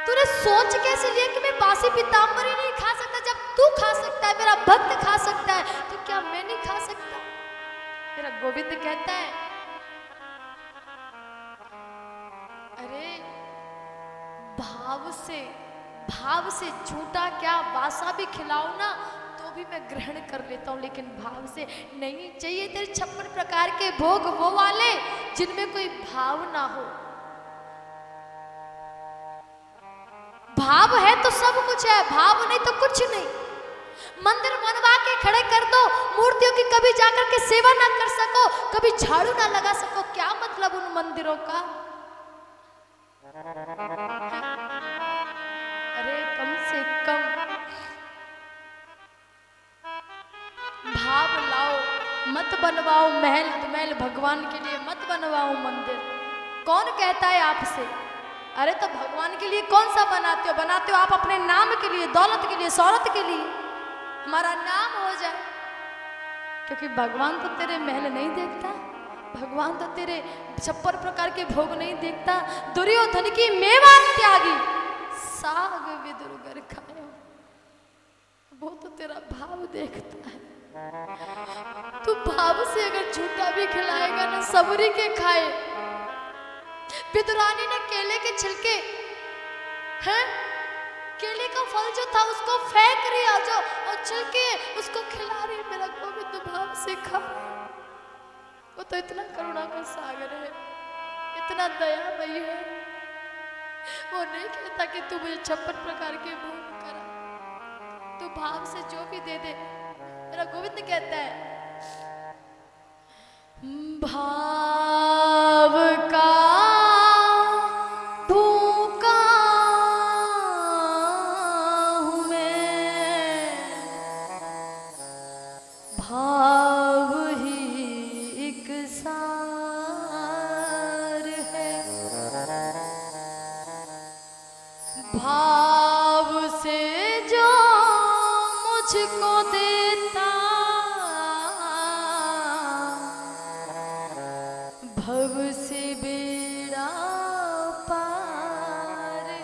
तूने सोच कैसे लिया कि मैं बासी पीताम्बरी नहीं खा सकता? जब तू खा सकता है, मेरा भक्त खा सकता है, तो क्या मैं नहीं खा सकता? मेरा गोविंद कहता है, अरे भाव से झूठा क्या, बासा भी खिलाओ ना तो भी मैं ग्रहण कर लेता हूँ, लेकिन भाव से नहीं। चाहिए तेरे 56 प्रकार के भोग, वो वाले जिनमें कोई भाव ना हो। भाव है तो सब कुछ है, भाव नहीं तो कुछ नहीं। मंदिर बनवा के खड़े कर दो, मूर्तियों की कभी जाकर के सेवा ना कर सको, कभी झाड़ू ना लगा सको, क्या मतलब उन मंदिरों का? अरे कम से कम भाव लाओ, मत बनवाओ महल भगवान के लिए मत बनवाओ मंदिर। कौन कहता है आपसे? अरे तो भगवान के लिए कौन सा बनाते हो? बनाते हो आप अपने नाम के लिए, दौलत के लिए, शौहरत के लिए, हमारा नाम हो जाए। क्योंकि भगवान तो तेरे महल नहीं देखता, भगवान तो तेरे 56 प्रकार के भोग नहीं देखता। दुर्योधन की मेवा त्यागी, साग विदुर खायो, वो तो तेरा भाव देखता है। तू भाव से अगर झूठा भी खिलाएगा ना, सबरी के खाए। विदुरानी ने केले के छिलके हैं, केले का फल जो था उसको फेंक रही है जो, और छिलके उसको खिला रही। मेरा गोविंद भाव से खा, वो तो इतना करुणा का सागर है, इतना दयामयी है। वो नहीं कहता कि तू मुझे 56 प्रकार के भोग करा, तू भाव से जो भी दे दे। मेरा गोविंद कहता है, भाव का भूखा हूँ मैं, भाव ही एक सार है। भाव से जो मुझको देता, भव से बेड़ा पार है।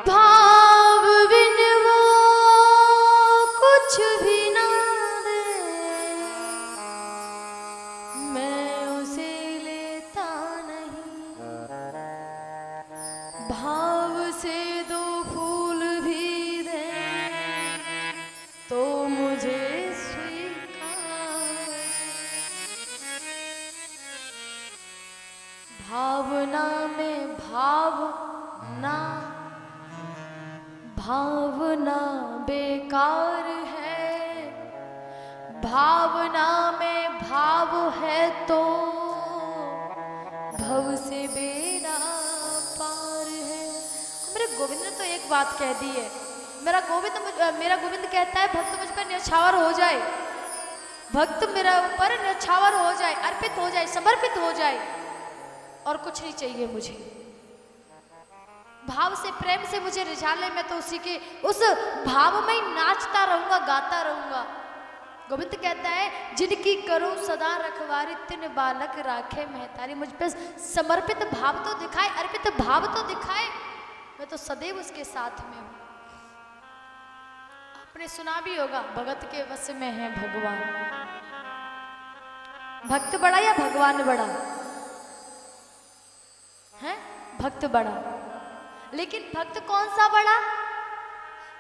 भाव बिन वो कुछ भी ना दे, मैं उसे लेता नहीं। भाव से 2 फूल भी दे तो मुझे भावना में भावना बेकार है। भावना में भाव है तो भव से बेड़ा पार है। मेरे गोविंद ने तो एक बात कह दी है। मेरा गोविंद कहता है, भक्त मुझ पर न्यौछावर हो जाए, भक्त मेरा ऊपर न्यौछावर हो जाए, अर्पित हो जाए, समर्पित हो जाए, और कुछ नहीं चाहिए मुझे। भाव से प्रेम से मुझे रिझा ले, मैं तो उसी के उस भाव में ही नाचता रहूंगा, गाता रहूंगा। गोविंद कहता है जिनकी करूं सदा रखवारी, तिन बालक राखे महतारी। मुझ पे समर्पित भाव तो दिखाए, अर्पित भाव तो दिखाए, मैं तो सदैव उसके साथ में हूं। आपने सुना भी होगा, भगत के वश में है भगवान। भक्त बड़ा या भगवान बड़ा है? भक्त बड़ा। लेकिन भक्त कौन सा बड़ा?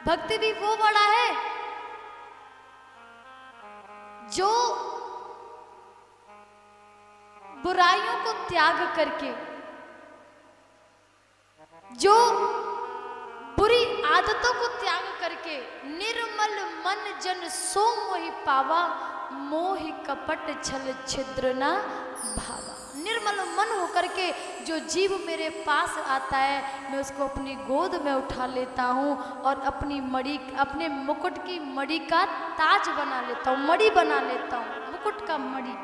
भक्त भी वो बड़ा है जो बुराइयों को त्याग करके, जो बुरी आदतों को त्याग करके, निर्मल मन जन सो मोहि पावा, मोहि कपट छल छिद्र न भावा। निर्मल मन होकर के जो जीव मेरे पास आता है, मैं उसको अपनी गोद में उठा लेता हूँ और अपनी मणि, अपने मुकुट की मणि का ताज बना लेता हूँ, मणि बना लेता हूँ, मुकुट का मणि।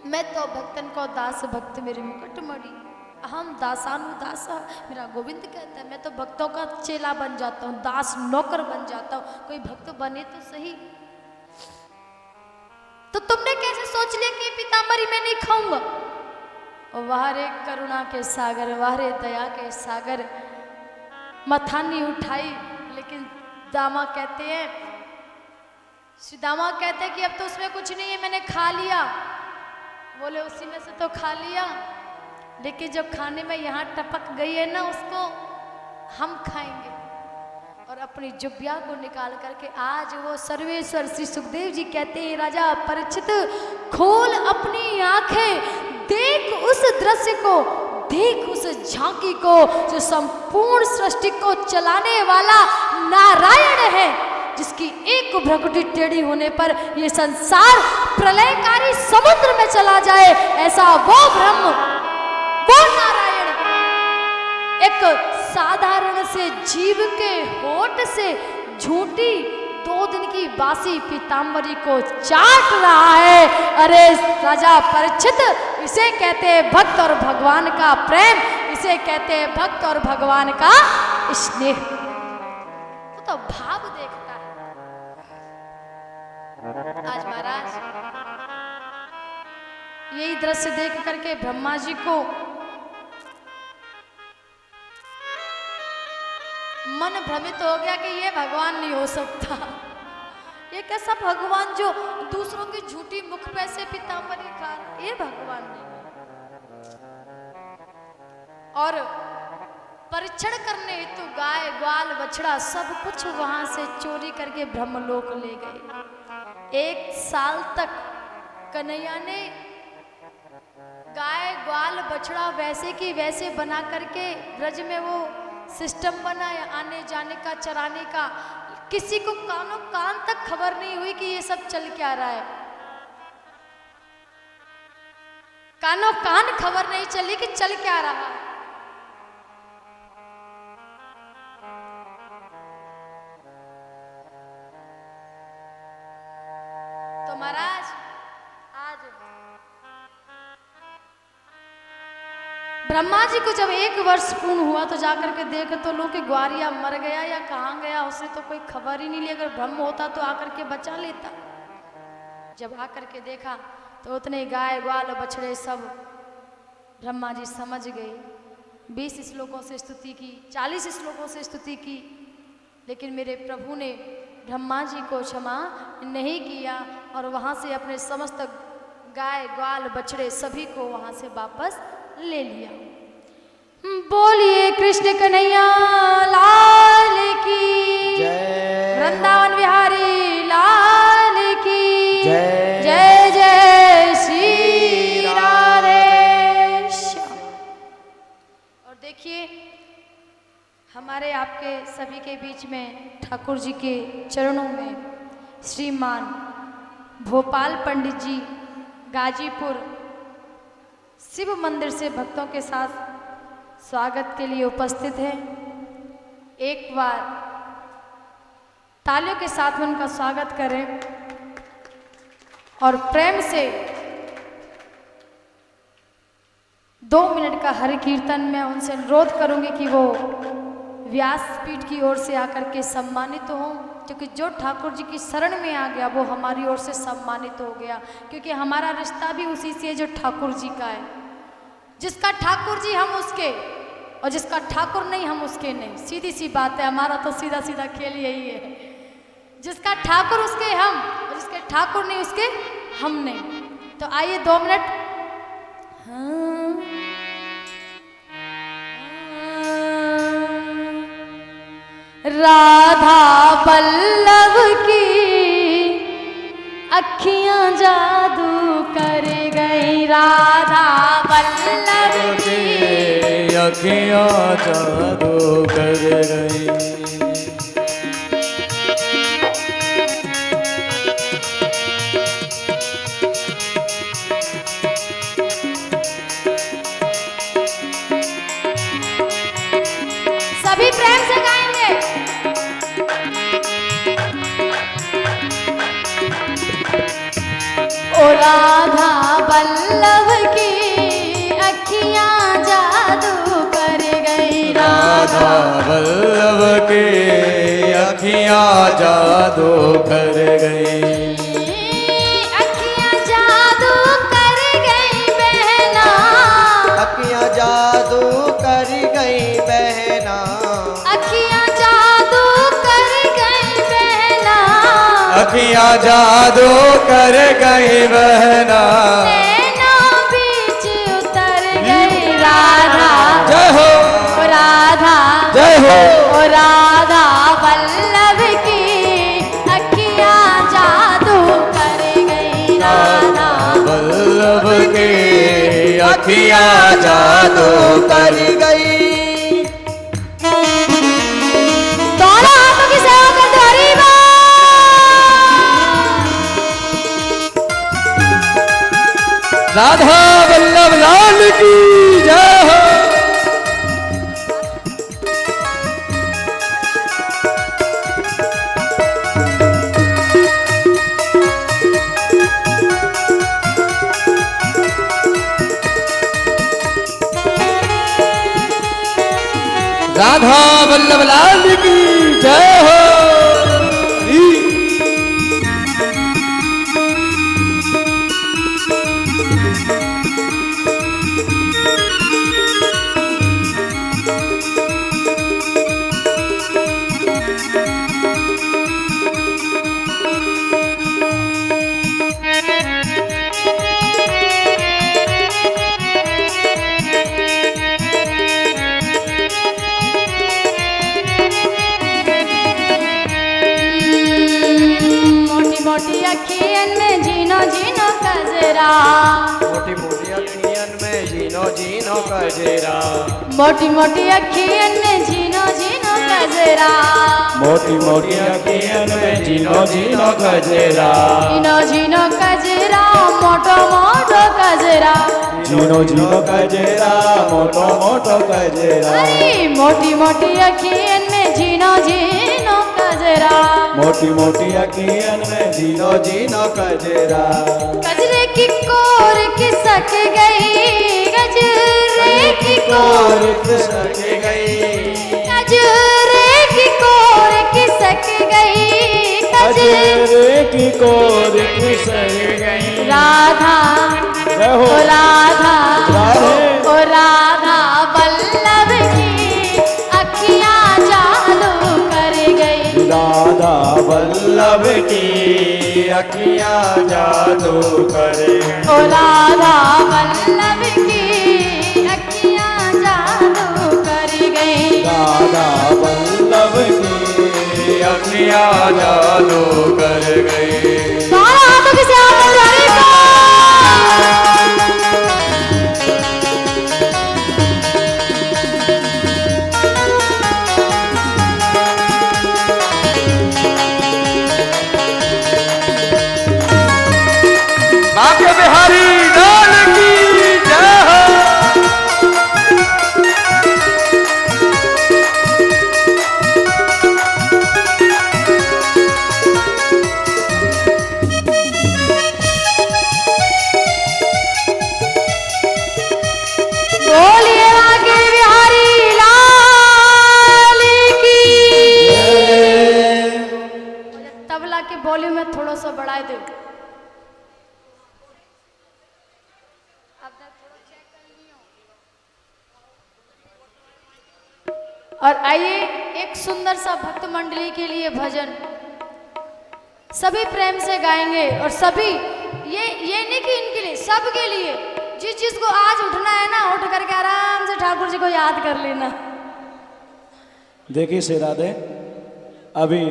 मैं तो भक्तन को दास भक्त मेरे मुकुट मणि, हम दासानुदास। मेरा गोविंद कहता है मैं तो भक्तों का चेला बन जाता हूँ, दास नौकर बन जाता हूँ। कोई भक्त बने तो सही। तो तुमने कैसे सोच लिया कि पीताम्बरी मैं नहीं खाऊंगा? वाह रे करुणा के सागर, वाह रे दया के सागर। मथानी उठाई, लेकिन दामा कहते हैं, श्री दामा कहते हैं कि अब तो उसमें कुछ नहीं है, मैंने खा लिया। बोले उसी में से तो खा लिया, लेकिन जब खाने में यहाँ टपक गई है ना, उसको हम खाएंगे। और अपनी जुब्बिया को निकाल करके आज वो सर्वेश्वर श्री सुखदेव जी कहते हैं, राजा परीक्षित खोल अपनी आंखें, देख उस दृश्य को, देख उस झांकी को जो संपूर्ण सृष्टि को चलाने वाला नारायण है, जिसकी एक भ्रकुटी टेढ़ी होने पर ये संसार प्रलयकारी समुद्र में चला जाए। ऐसा वो ब्रह्म, वो नारायण एक साधारण से जीव के होठ से झूठी 2 दिन की बासी पीताम्बरी को चाट रहा है। अरे राजा परीक्षित, इसे कहते हैं भक्त और भगवान का प्रेम, इसे कहते हैं भक्त और भगवान का स्नेह। तो भाव देखता है। आज महाराज यही दृश्य देख करके ब्रह्मा जी को मन भ्रमित हो गया कि ये भगवान नहीं हो सकता। ये कैसा भगवान जो दूसरों की झूठी मुख पे से पीताम्बरी खा रहा, ये भगवान नहीं है। और परीक्षण करने हेतु गाय ग्वाल बछड़ा सब कुछ वहां से चोरी करके ब्रह्मलोक ले गए। 1 साल तक कन्हैया ने गाय ग्वाल बछड़ा वैसे की वैसे बना करके ब्रज में वो सिस्टम बनाया आने जाने का, चराने का। किसी को कानों कान तक खबर नहीं हुई कि ये सब चल क्या रहा है। कानों कान खबर नहीं चली कि चल क्या रहा है। तो महाराज आज ब्रह्मा जी को जब 1 वर्ष पूर्ण हुआ तो जाकर के देखे तो लोग कि ग्वारिया मर गया या कहाँ गया, उसे तो कोई खबर ही नहीं ली। अगर ब्रह्म होता तो आकर के बचा लेता। जब आकर के देखा तो उतने गाय ग्वाल बछड़े सब ब्रह्मा जी समझ गए। 20 श्लोकों से स्तुति की, 40 श्लोकों से स्तुति की, लेकिन मेरे प्रभु ने ब्रह्मा जी को क्षमा नहीं किया और वहाँ से अपने समस्त गाय ग्वाल बछड़े सभी को वहाँ से वापस ले लिया। बोलिए कृष्ण कन्हैया लाल की जय, वृंदावन बिहारी लाल की जय, जय जय श्री राधे। और देखिए हमारे आपके सभी के बीच में ठाकुर जी के चरणों में श्रीमान भोपाल पंडित जी गाजीपुर शिव मंदिर से भक्तों के साथ स्वागत के लिए उपस्थित हैं। एक बार तालियों के साथ में उनका स्वागत करें और प्रेम से 2 मिनट का हरि कीर्तन मैं उनसे अनुरोध करूंगी कि वो व्यासपीठ की ओर से आकर के सम्मानित हों, क्योंकि जो ठाकुर जी की शरण में आ गया वो हमारी ओर से सम्मानित हो गया, क्योंकि हमारा रिश्ता भी उसी से है जो ठाकुर जी का है। जिसका ठाकुर जी हम उसके, और जिसका ठाकुर नहीं हम उसके नहीं। सीधी सी बात है, हमारा तो सीधा सीधा खेल यही है, जिसका ठाकुर उसके हम, और जिसके ठाकुर नहीं उसके हम नहीं। तो आइए 2 मिनट। राधा बल्लभ की अखियां जादू कर गई, राधा बल्लभ की अखियां जादू कर गई। सभी प्रेम से गाएंगे। ओ राधा बल्लभ की अखियां जादू कर गई, राधा वल्लभ के अखियां जादू कर गई। अखियां जादू कर गई बहना, अखियां जादू कर गई बहना, अखियां जादू कर गई बहना, अखियां जादू कर गई बहना। नैना बीच उतर गई राधा, जय हो ओ राधा, जय हो। ओ राधा वल्लभ की अखियां जादू कर गई, राधा वल्लभ के अखियां जादू कर गई। दोनों हाथों की सेवा करते हरि बोल। राधा वल्लभ लाल की जय हो। राधा वल्लभ लाल की जय हो। मोटी मोटी अखियन में जीनो जीनो कजरा, मोटी मोटी अखियन में जीनो जीनो कजरा, मोटी मोटी अखियन में जीनो जीनो कजरा, मोटी मोटी अखियन में जीनो जीनो गजरा, जीनो जीनो कजरा, मोटो मोटो कजरा, जीनो जीनो गजरा, मोटो मोटो गजरा। अरे मोटी मोटी अखियन में जीनो जीनो कजरा, मोटी मोटी अखियन में जीनो जीनो गजरा। गजरे की कोर खिसक गई, गजरे की कोर कोर खिसक गई, गजरे की कोर खिसक गई, गजरे की कोर खिसक गई। राधा, जय हो। ओ राधा, राधे। ओ राधा वल्लभ की अखियां जादू कर गई, राधा वल्लभ की अखियां जादू करे। ओ राधा वल्लभ की अखियां जादू कर गई, राधा वल्लभ की अखियां जादू कर गई। दोनों हाथों की सेवा करते हरि बोल। बाके बिहारी लाल की जय हो। शायद और आइए एक सुंदर सा भक्त मंडली के लिए भजन सभी प्रेम से गाएंगे और सभी ये नहीं कि इनके लिए, सबके लिए। जिस चीज को आज उठना है ना, उठ करके आराम से ठाकुर जी को याद कर लेना। देखिए श्री राधे, अभी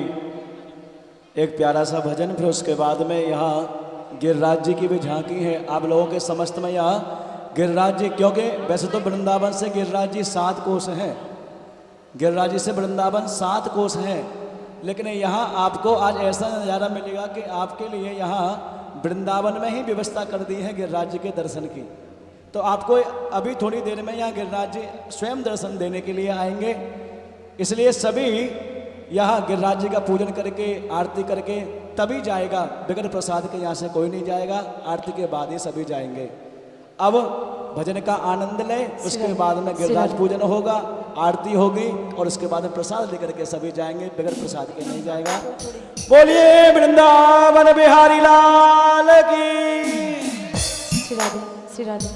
एक प्यारा सा भजन, फिर उसके बाद में यहाँ गिरिराज जी की भी झांकी है आप लोगों के समस्त में। यहाँ गिरिराज जी, क्योंकि वैसे तो वृंदावन से गिरिराज जी 7 कोस हैं, गिरिराज जी से वृंदावन 7 कोस हैं, लेकिन यहाँ आपको आज ऐसा नज़ारा मिलेगा कि आपके लिए यहाँ वृंदावन में ही व्यवस्था कर दी है गिरिराज जी के दर्शन की। तो आपको अभी थोड़ी देर में यहाँ गिरिराज जी स्वयं दर्शन देने के लिए आएंगे, इसलिए सभी यहाँ गिरिराज जी का पूजन करके आरती करके तभी जाएगा, बगैर प्रसाद के यहाँ से कोई नहीं जाएगा। आरती के बाद ही सभी जाएंगे। अब भजन का आनंद लें, उसके बाद में गिरिराज पूजन होगा, आरती होगी और उसके बाद में प्रसाद लेकर के सभी जाएंगे, बगैर प्रसाद के नहीं जाएगा। बोलिए वृंदावन बिहारी लाल की। श्री राधे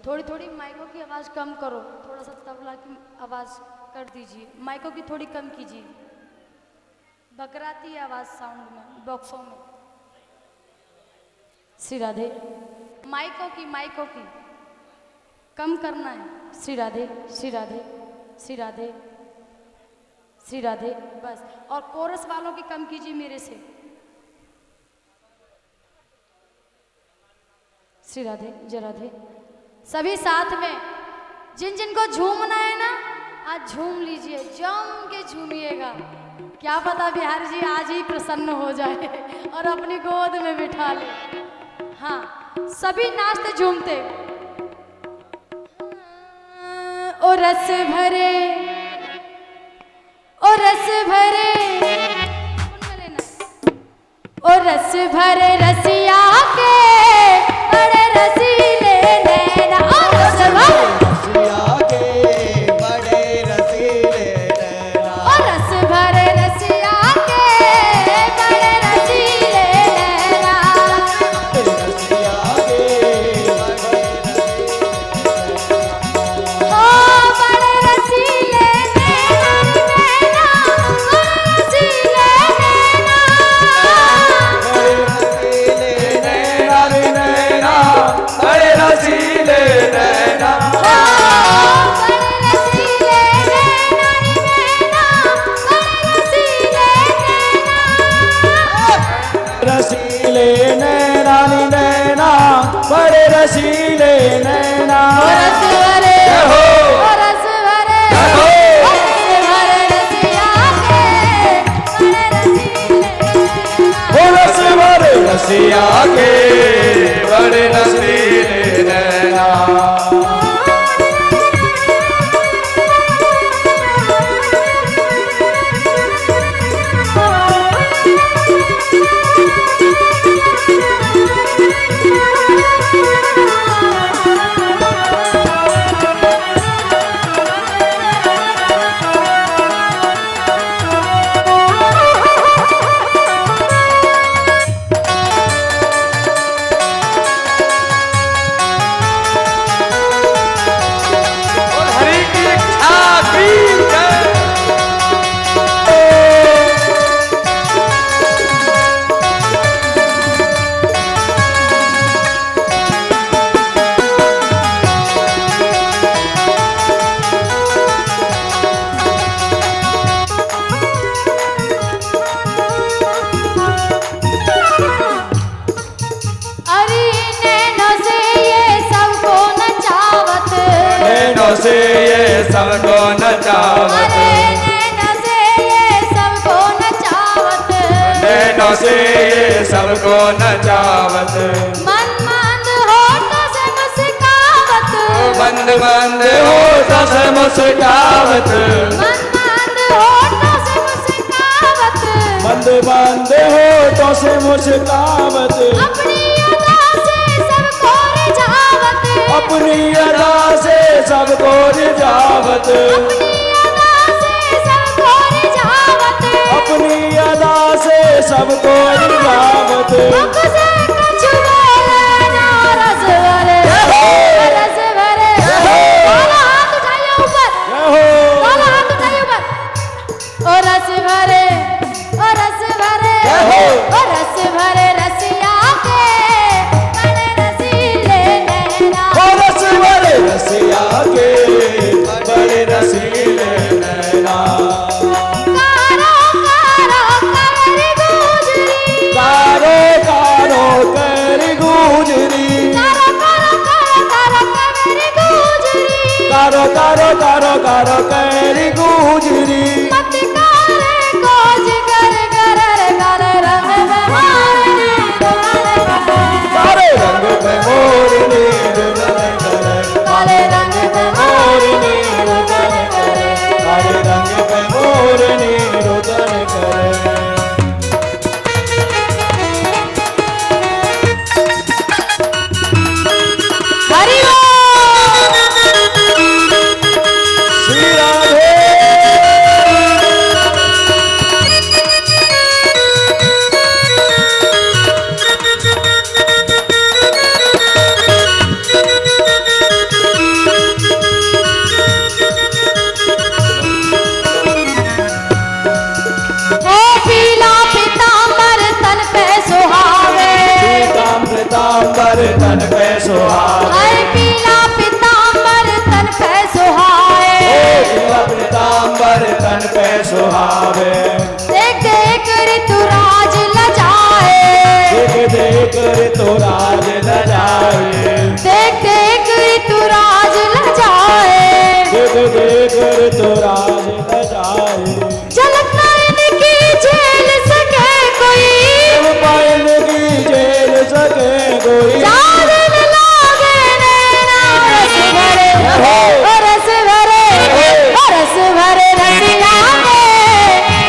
थोड़ी थोड़ी माइकों की आवाज कम करो, थोड़ा सा तबला की आवाज कर दीजिए, माइकों की थोड़ी कम कीजिए, बकराती आवाज साउंड में, बॉक्सों में। श्री राधे माइकों की कम करना है। श्री राधे श्री राधे श्री राधे श्री राधे बस। और कोरस वालों की कम कीजिए मेरे से। श्री राधे जय राधे। सभी साथ में, जिन जिनको झूमना है ना आज झूम लीजिए, जम के झूमिएगा। क्या पता बिहारी जी आज ही प्रसन्न हो जाए और अपनी गोद में बिठा ले। हाँ सभी नाचते झूमते। ओ रस भरे, ओ रस भरे, ओ रस भरे रसिया के बड़े रसीले नैना। ओ रस भरे रसिया के बड़े रसीले नैना। ओ रस भरे रसिया के बड़े रसीले नैना। रसिया के बड़े ओ बड़े रसीले नैना, नैना, बड़े रसीले नैना। बड़े रसीले नैना, रसीले नैना नी नैना, बड़े रसीले नैना। रस भरे, हो रस भरे, हो रस भरे रसिया के बड़े रसीले नैना। हो रस भरे रसिया के बड़े रसीले नैना। से ये सबको नचावत, अरे नैना से ये सबको नचावत, नैनों से ये सबको नचावत। मन मंद होठों से मुस्कावत, बंद बंद होठों से मुस्कावत, मन मंद होठों से मुस्कावत, बंद बंद होठों से मुस्कावत। अपनी अदा से सबको रिझावत, अपनी अदा से सबको रिझावत, अपनी अदा से सबको गावत मुख से कछु बोले ना रस भरे रस भरे दोनों हाथ उठाइए ऊपर जय हो दोनों हाथ उठाइए ऊपर ओ रस भरे ओ रस भरे जय हो ओ रस भरे रसिया के बड़े रसीले नैना ओ रस भरे रसिया के बड़े रसीले नैना कारो कारो कवरी गुजरी कारो कारो कारो कारो कैरी गुजरी मत कारे कोज कर कर काले रंग में मारने कारे रंग पे मोरनी रुदन करे काले रंग में मोरनी रुदन करे काले रंग पे मोरनी रुदन करे हरि श्री राधे ओ पीला पीतांबर तन पे सुहावे पीताम्बरताम्बर तन पे सुहावे हाय पीला पीतांबर तन पे सुहाए पीताम्बर तन पे सुहावे देख देख ऋतुराज लजाए देख देख ऋतु राज न जाए देख देख ऋतुराज लजाए देख देख ऋतु राज न जाए झलक नयन की झेल सके कोई पायल की जेल सके कोई चांदन लागे नैना रस भरे ओ रस भरे ओ रस भरे रसिया में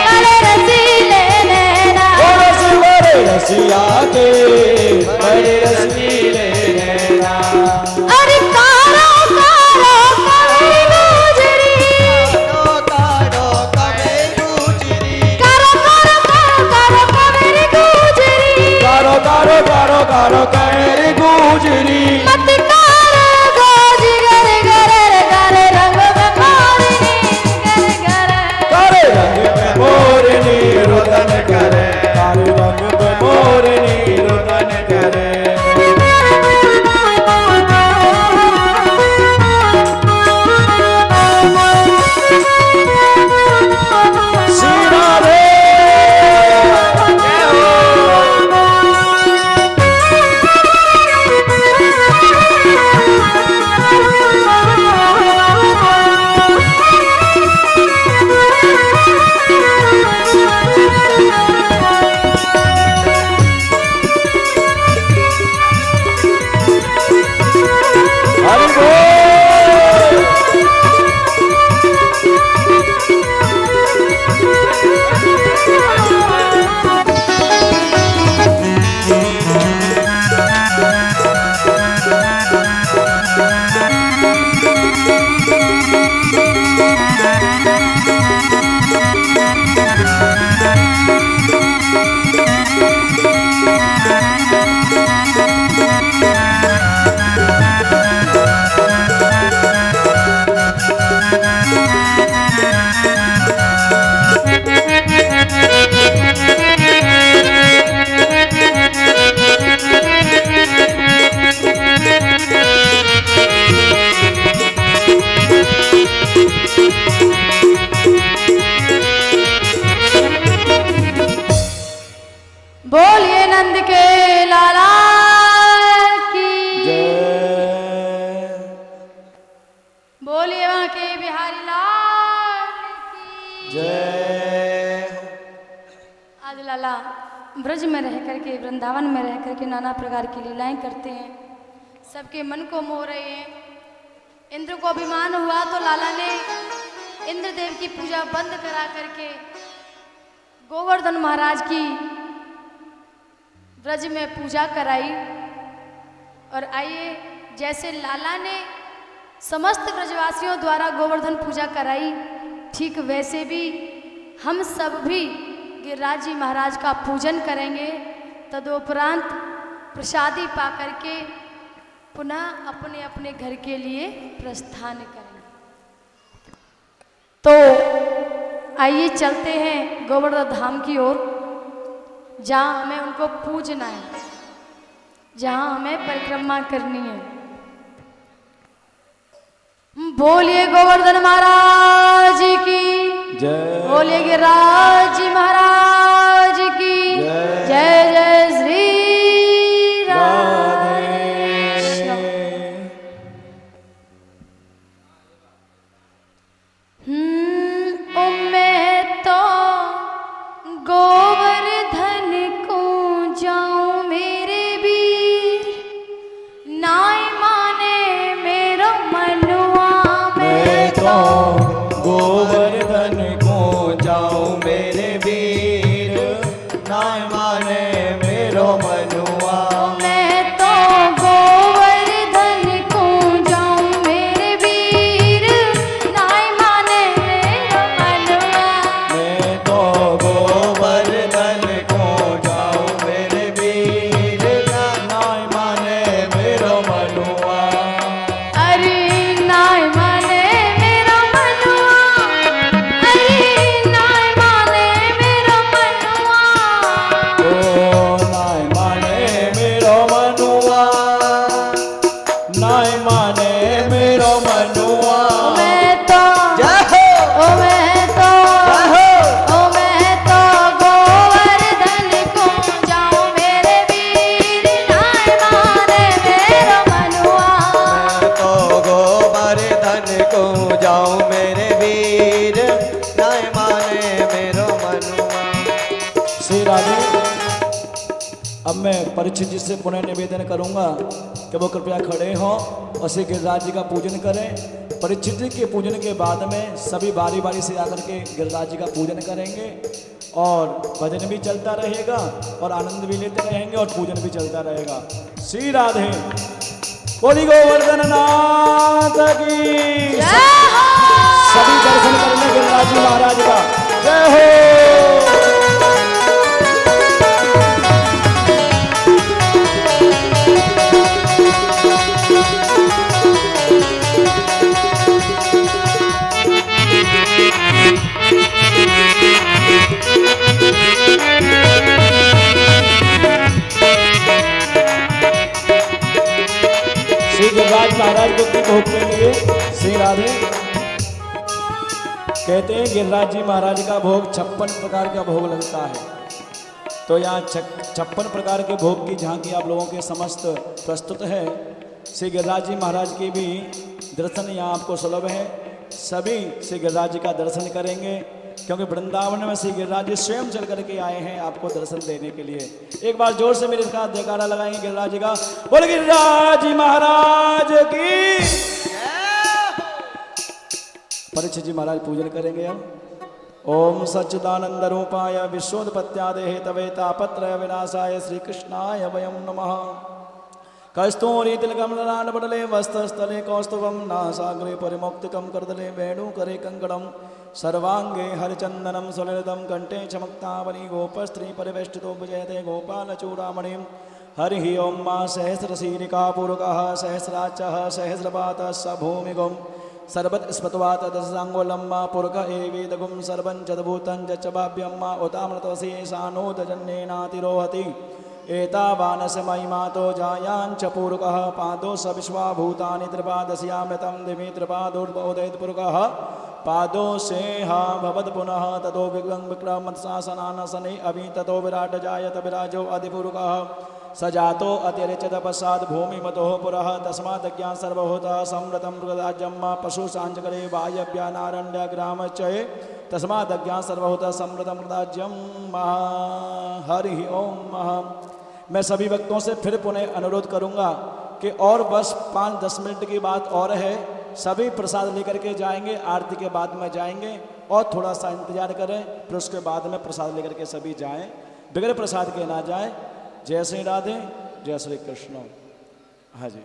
बड़े रसीले नैना रस भरे रसिया के बड़े रसीले नैना अरे कारो कारो कवरी गुजरी कारो कवरी गुजरी कारो कारो कारो कारो कवरी गुजरी कारो कारो कारो कारो कैरी गुजरी मत कारो गोज गर गर काले रंग में मारनी गर गर कारे रंग पे मोरनी रुदन करे कारे रंग पे मोरनी रुदन करे श्री राधे जय हो हरि बोल बोलिए नंद के लाला की जय बोलिए वहाँ के बिहारी लाल की जय आज लाला ब्रज में रह करके वृंदावन में रह करके नाना प्रकार की लीलाएं करते हैं, सबके मन को मोह रहे हैं। इंद्र को अभिमान हुआ तो लाला ने इंद्रदेव की पूजा बंद करा करके गोवर्धन महाराज की ब्रज में पूजा कराई। और आइए, जैसे लाला ने समस्त ब्रजवासियों द्वारा गोवर्धन पूजा कराई, ठीक वैसे भी हम सब भी गिरिराज जी महाराज का पूजन करेंगे। तदुपरांत प्रसादी पा करके पुनः अपने अपने घर के लिए प्रस्थान करेंगे। तो आइए चलते हैं गोवर्धन धाम की ओर, जहाँ हमें उनको पूजना है, जहाँ हमें परिक्रमा करनी है। बोलिए गोवर्धन महाराज की जय। बोलिए गिरिराज जी महाराज की जय। जय जय श्री राधे। कृष्ण। मैं तो गोवर्धन को जाऊं मेरे वीर, नाय माने मेरो मनुआ। मैं तो गोवर्धन को जाऊं मेरे वीर, नाय माने मेरो मनुआ। मैं तो गोवर्धन को जाऊं मेरे वीर, नाय माने मेरो मनुआ। मैं तो गोवर्धन को जाऊं मेरे वीर, नाय माने मेरो मनुआ। अरे नाय माने मेरो मनुआ, अरे नाय माने मेरो मनुआ। ओ नाय माने मेरो मनुआ, नाय माने मेरो मनुआ। मैं तो जय हो। ओ मैं तो जय हो। ओ मैं तो गोवर्धन को जाऊं मेरे वीर, नाय माने मेरो मनुआ। मैं तो गोवर्धन को जाऊं मेरे वीर, नाय माने मेरो मनुआ। श्री राधे। अब मैं परीक्षित जी से पुनः निवेदन करूंगा कि वो कृपया खड़े हों और श्री गिरिराज जी का पूजन करें। परीक्षित जी के पूजन के बाद में सभी बारी बारी से आकर के गिरिराज जी का पूजन करेंगे और भजन भी चलता रहेगा और आनंद भी लेते रहेंगे और पूजन भी चलता रहेगा। श्री राधे। बोली गोवर्धन नाथ की। जय हो। सभी दर्शन करेंगे गिरिराज जी महाराज का। जय हो। श्री गिरिराज महाराज को की भोग के लिए श्री राधे कहते हैं गिरिराज जी महाराज का भोग 56 प्रकार का भोग लगता है। तो यहाँ 56 प्रकार के भोग की झांकी आप लोगों के समस्त प्रस्तुत है। श्री गिरिराज जी महाराज की भी दर्शन यहाँ आपको सुलभ है। सभी श्री गिरिराज जी का दर्शन करेंगे क्योंकि वृंदावन में श्री गिरिराज जी स्वयं चल करके आए हैं आपको दर्शन देने के लिए। एक बार जोर से मेरे साथ जयकारा लगाएंगे गिरिराज जी का। बोल गिरिराज जी महाराज की। परीक्षित जी महाराज पूजन करेंगे अब। ओम सच्चिदानंद रूपाय विश्वोत्पत्त्यादि हेतवे तापत्रय विनाशाय श्री कृष्णाय वयं नमः। कस्तूरी तिलकमलान पटले वस्त्रस्थले कौस्तुभं नासाग्रे परिमुक्तिकं करदले वेणुकरे कंकणं सर्वांगे हरिचंदनं सुललितं कंठे चमक्तावली गोपस्त्री परिवेष्टितो विजयते गोपालचूड़ामणिं। हरिः ओं मा सहस्रशीलिका पूर्वकः सहस्राचः सहस्रपातः स भूमिगुं सर्वत स्मत्वा तदसाङ्गोलं मा पुरक एवेदगुं सर्वं चद्भूतं च मा उतामृतवसे सानोदजन्येनातिरोहति। एतावानस महिमातो जायांच पूर्वकः पादो स विश्वाभूतानि त्रिपादस्यामृतं दिवि त्रिपादोर्बोदयत्पूर्वकः पादो सेहा भवद पुनः ततो विग्रं विक्रमत्सासनानसने अभि ततो विराट जायत विराजो अधिपूर्वकः सजातो अतिरिचत पश्चात् भूमिमतो पुरः तस्मादज्ञा सर्वभूतः संवृतं मृगराज्यं पशु सांचकरे वायव्यानारण्य ग्रामचये तस्मादज्ञा सर्वभूतः संवृतं मृगराज्यं हरि ओम। मैं सभी भक्तों से फिर पुनः अनुरोध करूंगा कि और बस 5-10 मिनट की बात और है। सभी प्रसाद लेकर के जाएंगे, आरती के बाद में जाएंगे और थोड़ा सा इंतजार करें, फिर उसके बाद में प्रसाद लेकर के सभी जाएं, बगैर प्रसाद के ना जाएं। जय श्री राधे, जय श्री कृष्ण। हाँ जी।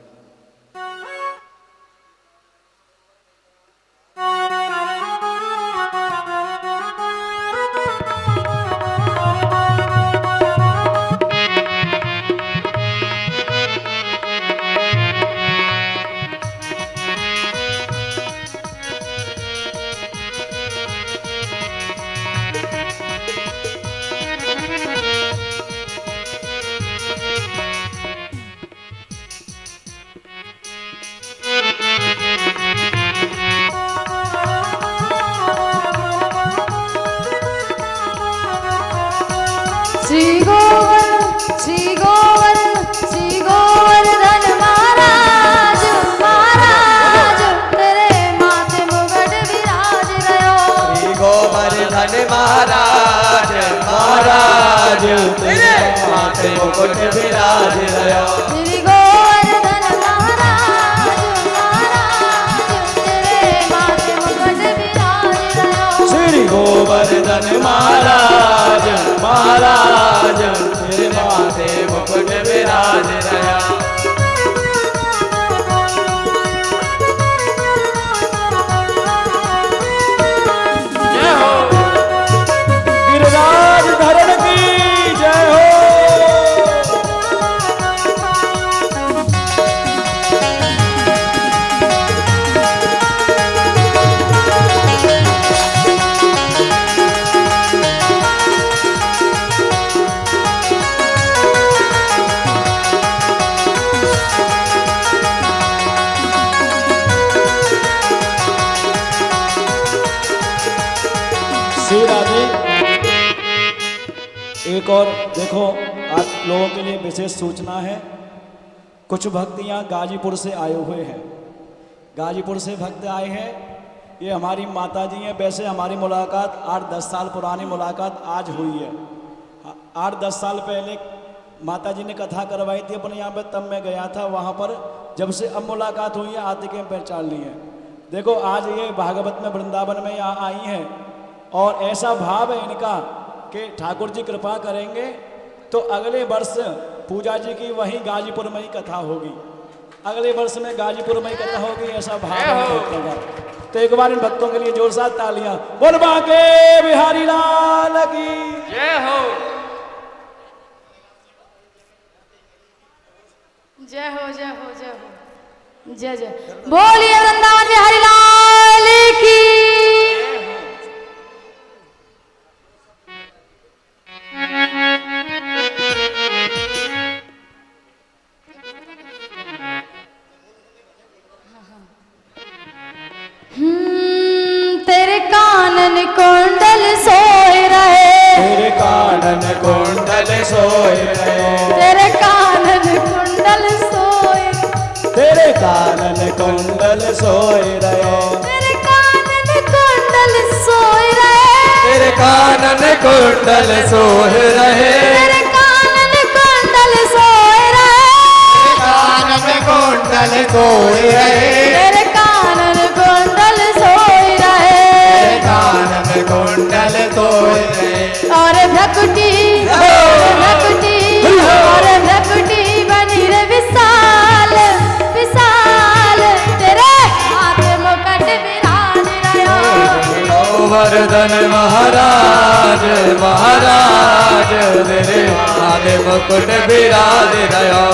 श्री गोवर्धन महाराज महाराज तेरे माथे मुकुट विराज रहो। श्री गोवर्धन महाराज महाराज तेरे माथे मुकुट विराज रहो। श्री गोवर्धन महाराज महाराज तेरे माथे मुकुट विराज रहो। श्री गोवर्धन महाराज महाराज तेरे माथे मुकुट विराज रहो। जय हो गिरिराज धरण की जय हो। श्री राधे, एक और देखो आप लोगों के लिए विशेष सूचना है। कुछ भक्त यहाँ गाजीपुर से आए हुए हैं। गाजीपुर से भक्त आए हैं। ये हमारी माता जी हैं। वैसे हमारी मुलाकात 8-10 साल पुरानी मुलाकात आज हुई है। 8-10 साल पहले माता जी ने कथा करवाई थी अपने यहाँ पे, तब मैं गया था वहाँ पर। जब से अब मुलाकात हुई है आते के पहचान ली है। देखो आज ये भागवत में वृंदावन में यहाँ आई हैं और ऐसा भाव है इनका कि ठाकुर जी कृपा करेंगे तो अगले वर्ष पूजा जी की वहीं गाजीपुर में ही कथा होगी। अगले वर्ष में गाजीपुर में ही कथा होगी, ऐसा भाव है भक्तों का। तो एक बार इन भक्तों के लिए जोर से तालियां। बोल बांके बिहारी लाल की जय हो। जय हो जय हो जय हो जय जय। बोलिए वृंदावन बिहारी लाल की। तेरे कानन कुंडल सोए रहे। तेरे कानन कुंडल सोए रहे। तेरे कानन कुंडल सोए। तेरे कानन कुंडल सोए रहे। तेरे कानन कुंडल सोए रहे। तेरे कानन कुंडल सोए रहे। तेरे कानन कुंडल सोए रहे। कानन कुंडल सोए रहे। तेरे कानन कुंडल सोए रहे। कानन कुंडल सोए रहे। और भ्रकुटी और भ्रकुटी बनी रे विशाल विशाल तेरे हाथ मुकुट विराज रहो। गोवर्धन महाराज महाराज तेरे हाथ मुकुट विराज रहो।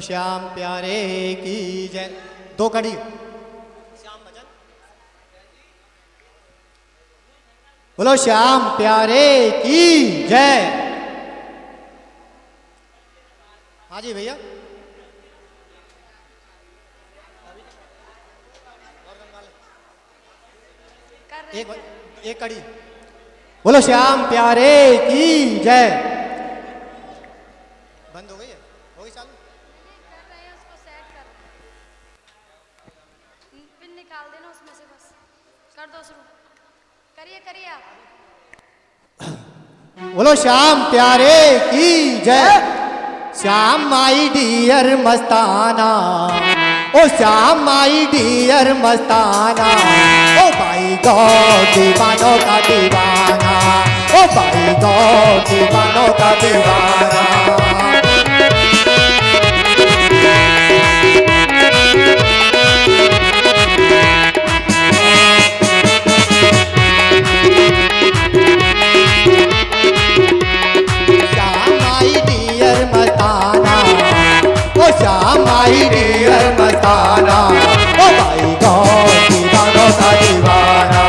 श्याम प्यारे की जय। दो कड़ी श्याम भजन। बोलो श्याम प्यारे की जय। हाँ जी भैया। एक कड़ी। बोलो श्याम प्यारे की जय। बंद हो गई है? हो गई चालू? कर रहे हैं उसको सेट कर रहे हैं। पिन निकाल देना उसमें से बस। कर दो शुरू। करिए करिए आप। बोलो श्याम प्यारे की जय। श्याम माई डियर मस्ताना, ओ श्याम माई डियर मस्ताना, ओ भाई गॉड दीवानों का दीवाना, ओ भाई गॉड दीवानों का दीवाना। श्याम माई डियर मस्ताना, ओ भाई गॉड दीवानों का दीवाना,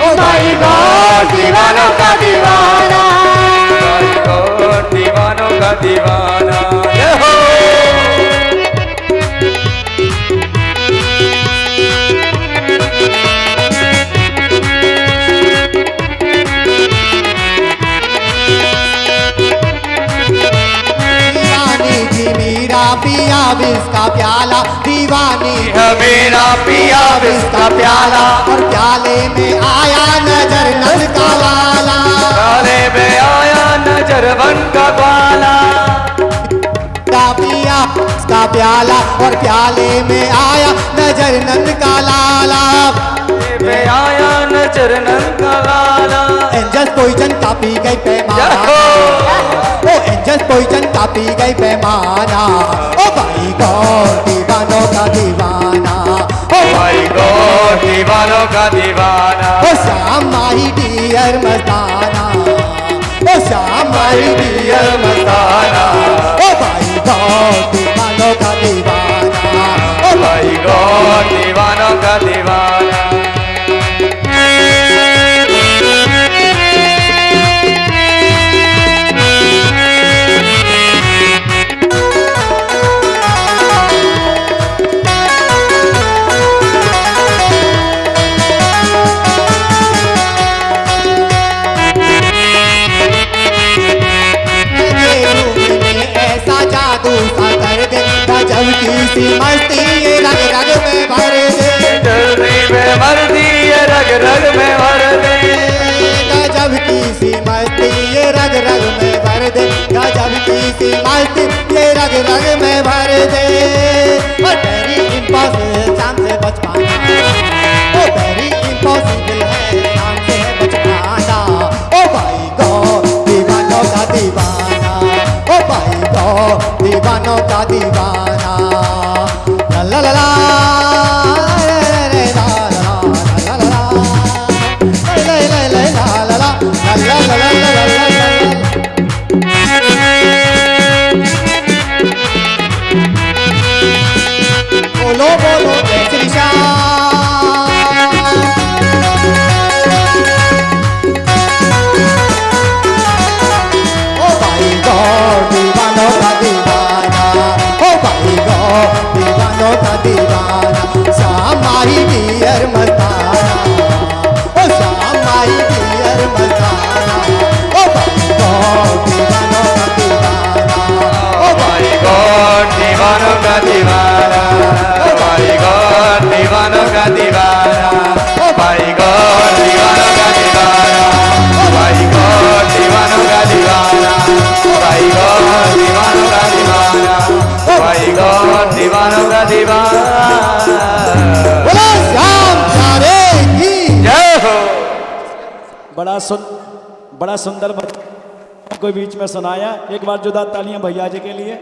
ओ भाई गॉड दीवानों का दीवाना, भाई गॉड दीवानों का दीवाना। जय हो। पिया विष का प्याला, दीवानी मेरा पिया विष का प्याला, और प्याले में आया नजर नल का वाला, प्याले में आया नजर बन का ग्वाला। पिया का प्याला और प्याले में आया नजर नंद का लाला, में आया नजर नंद का लाला। एंजल्स पॉइजन का पी गई पैमाना, ओ एंजल्स पॉइजन का पी गई पैमाना, ओ भाई गॉड दीवानों का दीवाना, ओ भाई गॉड दीवानों का दीवाना। ओ श्याम माई डियर मस्ताना, ओ श्याम माई डियर मस्ताना, ओ भाई गॉड दीवानों का दीवाना, ओ भाई गॉड दीवानों का दीवाना। गजब की सी मस्ती ये रग रग में भर दे, जल्दी में मर्दी ये रग रग में भर दे, गजब की सी मस्ती ये रग रग में भर दे, गजब की सी मस्ती ये रग रग में भर दे। और वेरी इम्पॉसिबल शाम से बच पाना, ओ वेरी इम्पॉसिबल है शाम से बच पाना, ओ भाई गॉड दीवानों का दीवाना, ओ भाई गॉड दीवानों का दीवाना। ला ला ला ला बोलो बोलो जय श्री श्याम। ओ भाई गॉड दीवानों का दीवाना, ओ भाई गॉड दीवानों का दीवाना। श्याम माई डियर मस्ताना, ओ श्याम माई डियर मस्ताना, ओ भाई गॉड दीवानों का दीवाना, ओ भाई गॉड दीवानों का दीवाना, ओ भाई गॉड दीवानों का दीवाना, ओ भाई गॉड दीवानों का दीवाना, ओ भाई गॉड दीवानों का दीवाना, ओ भाई गॉड दीवानों का दीवाना, ओ भाई गॉड दीवानों का दीवाना। बोलो श्याम प्यारे की जय हो। बड़ा सुंदर भजन कोई बीच में सुनाया। एक बार जुदा तालियां भैया जी के लिए।